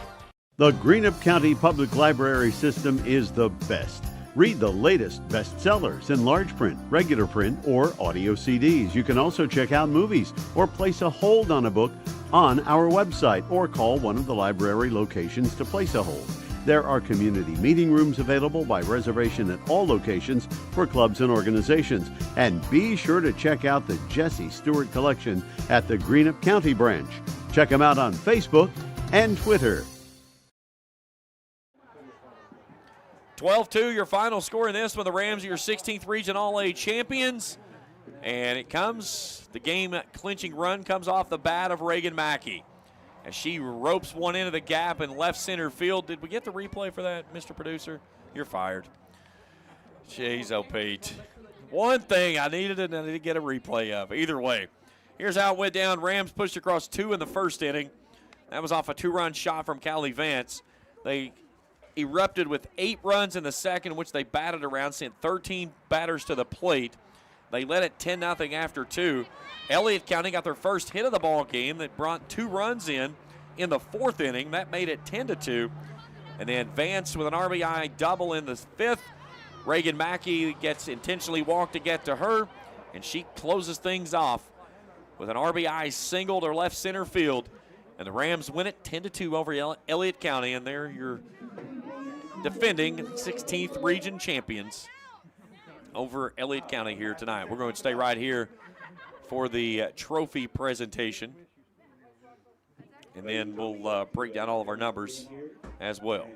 The Greenup County Public Library system is the best. Read the latest bestsellers in large print, regular print, or audio CDs. You can also check out movies or place a hold on a book on our website or call one of the library locations to place a hold. There are community meeting rooms available by reservation at all locations for clubs and organizations. And be sure to check out the Jesse Stewart collection at the Greenup County branch. Check them out on Facebook and Twitter. 12-2, your final score in this one. The Rams are your 16th Region All-A champions. And it comes, the game-clinching run comes off the bat of Reagan Mackey as she ropes one into the gap in left center field. Did we get the replay for that, Mr. Producer? You're fired. Jeez, oh, Pete. One thing I needed to get a replay of. Either way, here's how it went down. Rams pushed across 2 in the first inning. That was off a 2-run shot from Callie Vance. They erupted with 8 runs in the second, which they batted around, sent 13 batters to the plate. They led it 10-0 after 2. Elliott County got their first hit of the ball game that brought 2 runs in the 4th inning. That made it 10-2. And then Vance with an RBI double in the 5th. Reagan Mackey gets intentionally walked to get to her, and she closes things off with an RBI single to left center field. And the Rams win it 10-2 over Elliott County, and they're your defending 16th region champions over Elliott County here tonight. We're going to stay right here for the trophy presentation, and then we'll break down all of our numbers as well.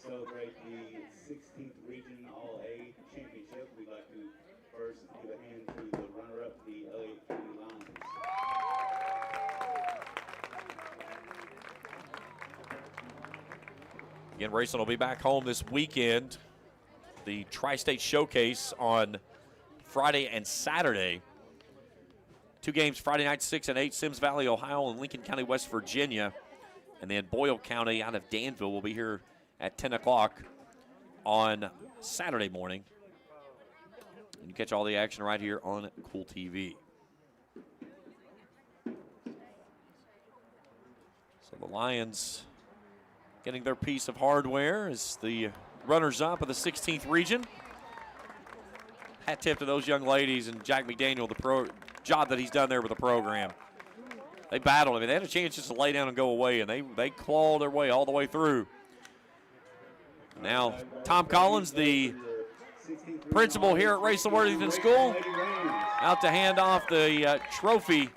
Celebrate the 16th Region All-A Championship. We'd like to first give a hand to the runner-up, the Elliott County Lions. Again, Raceland will be back home this weekend. The Tri-State Showcase on Friday and Saturday. Two games Friday night, 6 and 8, Sims Valley, Ohio, and Lincoln County, West Virginia. And then Boyle County out of Danville will be here at 10 o'clock on Saturday morning. And you catch all the action right here on Kool TV. So the Lions getting their piece of hardware as the runners-up of the 16th region. Hat tip to those young ladies and Jack McDaniel, the job that he's done there with the program. They battled. I mean, they had a chance just to lay down and go away, and they clawed their way all the way through. Now, Tom Collins, the principal here at Raceland Worthington School, out to hand off the trophy.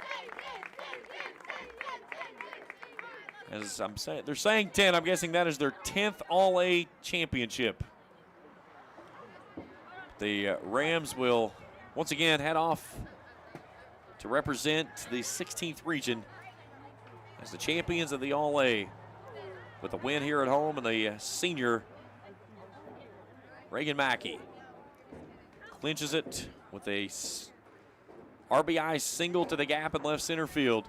As I'm saying, they're saying 10. I'm guessing that is their 10th All-A championship. The Rams will once again head off to represent the 16th region as the champions of the All-A with a win here at home, and the senior Reagan Mackey clinches it with a RBI single to the gap in left center field.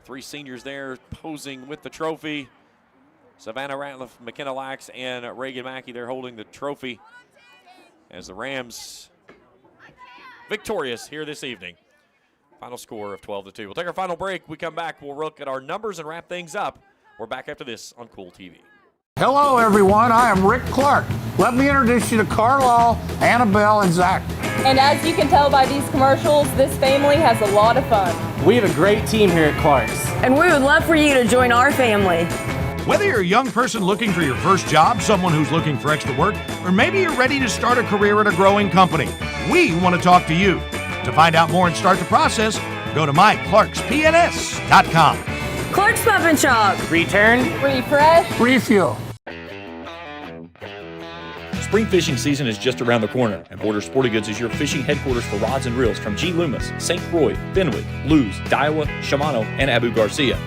Three seniors there posing with the trophy. Savannah Ratliff, McKenna Lax, and Reagan Mackey there holding the trophy as the Rams victorious here this evening. Final score of 12-2. We'll take our final break. We come back, we'll look at our numbers and wrap things up. We're back after this on Kool TV. Hello, everyone. I am Rick Clark. Let me introduce you to Carlisle, Annabelle, and Zach. And as you can tell by these commercials, this family has a lot of fun. We have a great team here at Clark's. And we would love for you to join our family. Whether you're a young person looking for your first job, someone who's looking for extra work, or maybe you're ready to start a career at a growing company, we want to talk to you. To find out more and start the process, go to myclarkspns.com. Clark's Pump and Shop. Return. Refresh. Refuel. Spring fishing season is just around the corner, and Border Sporting Goods is your fishing headquarters for rods and reels from G. Loomis, St. Croix, Fenwick, Lewes, Daiwa, Shimano, and Abu Garcia.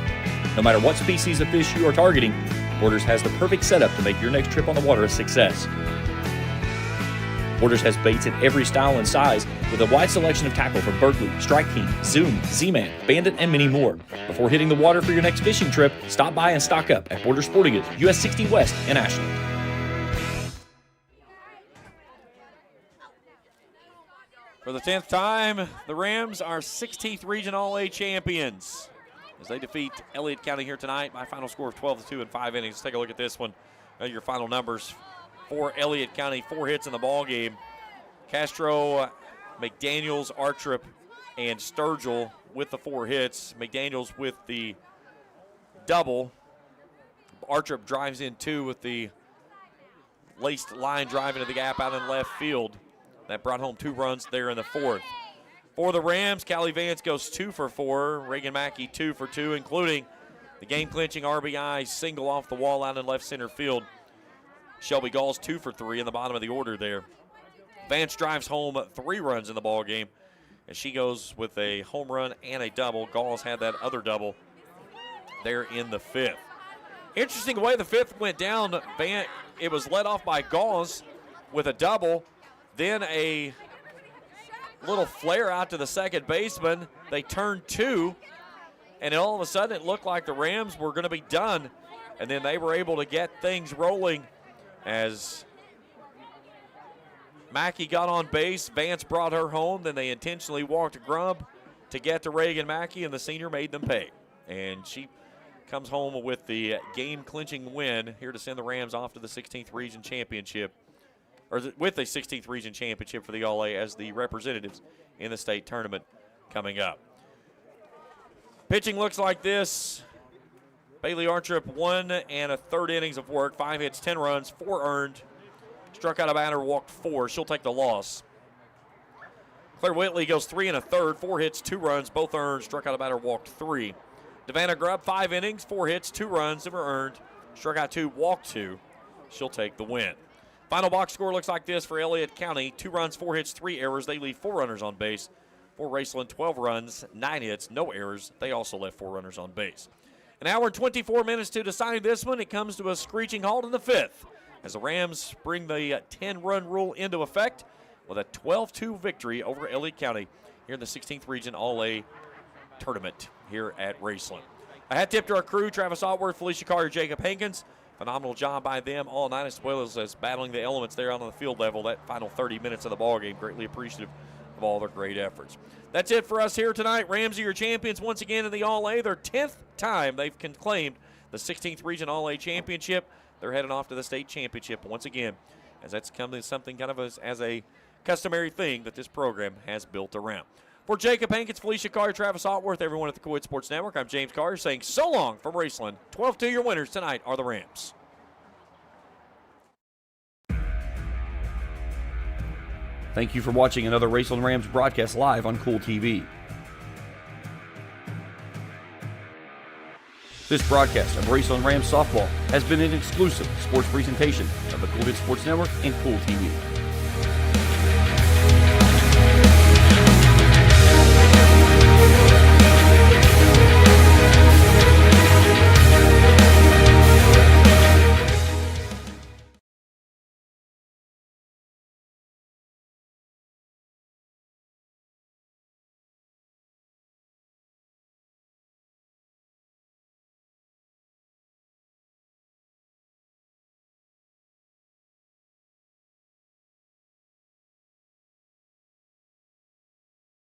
No matter what species of fish you are targeting, Borders has the perfect setup to make your next trip on the water a success. Borders has baits in every style and size with a wide selection of tackle from Berkeley, Strike King, Zoom, Z-Man, Bandit, and many more. Before hitting the water for your next fishing trip, stop by and stock up at Border Sporting Goods, US 60 West in Ashland. For the 10th time, the Rams are 16th Region All-A champions as they defeat Elliott County here tonight by a final score of 12-2 in 5 innings. Let's take a look at this one. Your final numbers for Elliott County: 4 hits in the ball game. Castro, McDaniels, Artrip, and Sturgill with the 4 hits. McDaniels with the double. Artrip drives in 2 with the laced line drive into the gap out in left field. That brought home 2 runs there in the 4th. For the Rams, Callie Vance goes 2 for 4. Reagan Mackey 2 for 2, including the game-clinching RBI single off the wall out in left center field. Shelby Gall's 2 for 3 in the bottom of the order there. Vance drives home 3 runs in the ball game, and she goes with a home run and a double. Gall's had that other double there in the 5th. Interesting way the 5th went down. It was led off by Gall's with a double. Then a little flare out to the second baseman. They turned 2, and all of a sudden it looked like the Rams were going to be done. And then they were able to get things rolling as Mackey got on base. Vance brought her home. Then they intentionally walked a grub to get to Reagan Mackey, and the senior made them pay. And she comes home with the game-clinching win here to send the Rams off to the 16th Region Championship. Or with the 16th Region Championship for the All-A as the representatives in the state tournament coming up. Pitching looks like this. Bailey Artrip, 1 1/3 innings of work, 5 hits, 10 runs, 4 earned. Struck out a batter, walked 4. She'll take the loss. Claire Whitley goes 3 1/3, 4 hits, 2 runs, both earned. Struck out a batter, walked 3. Devanna Grubb, 5 innings, 4 hits, 2 runs, that were earned. Struck out 2, walked 2. She'll take the win. Final box score looks like this for Elliott County: 2 runs, 4 hits, 3 errors. They leave 4 runners on base. For Raceland, 12 runs, 9 hits, no errors. They also left 4 runners on base. An hour and 24 minutes to decide this one. It comes to a screeching halt in the 5th as the Rams bring the 10-run rule into effect with a 12-2 victory over Elliott County here in the 16th Region All-A tournament here at Raceland. A hat tip to our crew, Travis Altworth, Felicia Carter, Jacob Hankins. Phenomenal job by them all night, as well as battling the elements there on the field level that final 30 minutes of the ball game. Greatly appreciative of all their great efforts. That's it for us here tonight. Rams are your champions once again in the All-A. Their 10th time they've claimed the 16th Region All-A Championship. They're heading off to the state championship once again, as that's coming something kind of as a customary thing that this program has built around. For Jacob Hankins, Felicia Carr, Travis Altworth, everyone at the Kool Sports Network, I'm James Carr saying so long from Raceland. 12-2 your winners tonight are the Rams. Thank you for watching another Raceland Rams broadcast live on Kool TV. This broadcast of Raceland Rams softball has been an exclusive sports presentation of the Kool Sports Network and Kool TV.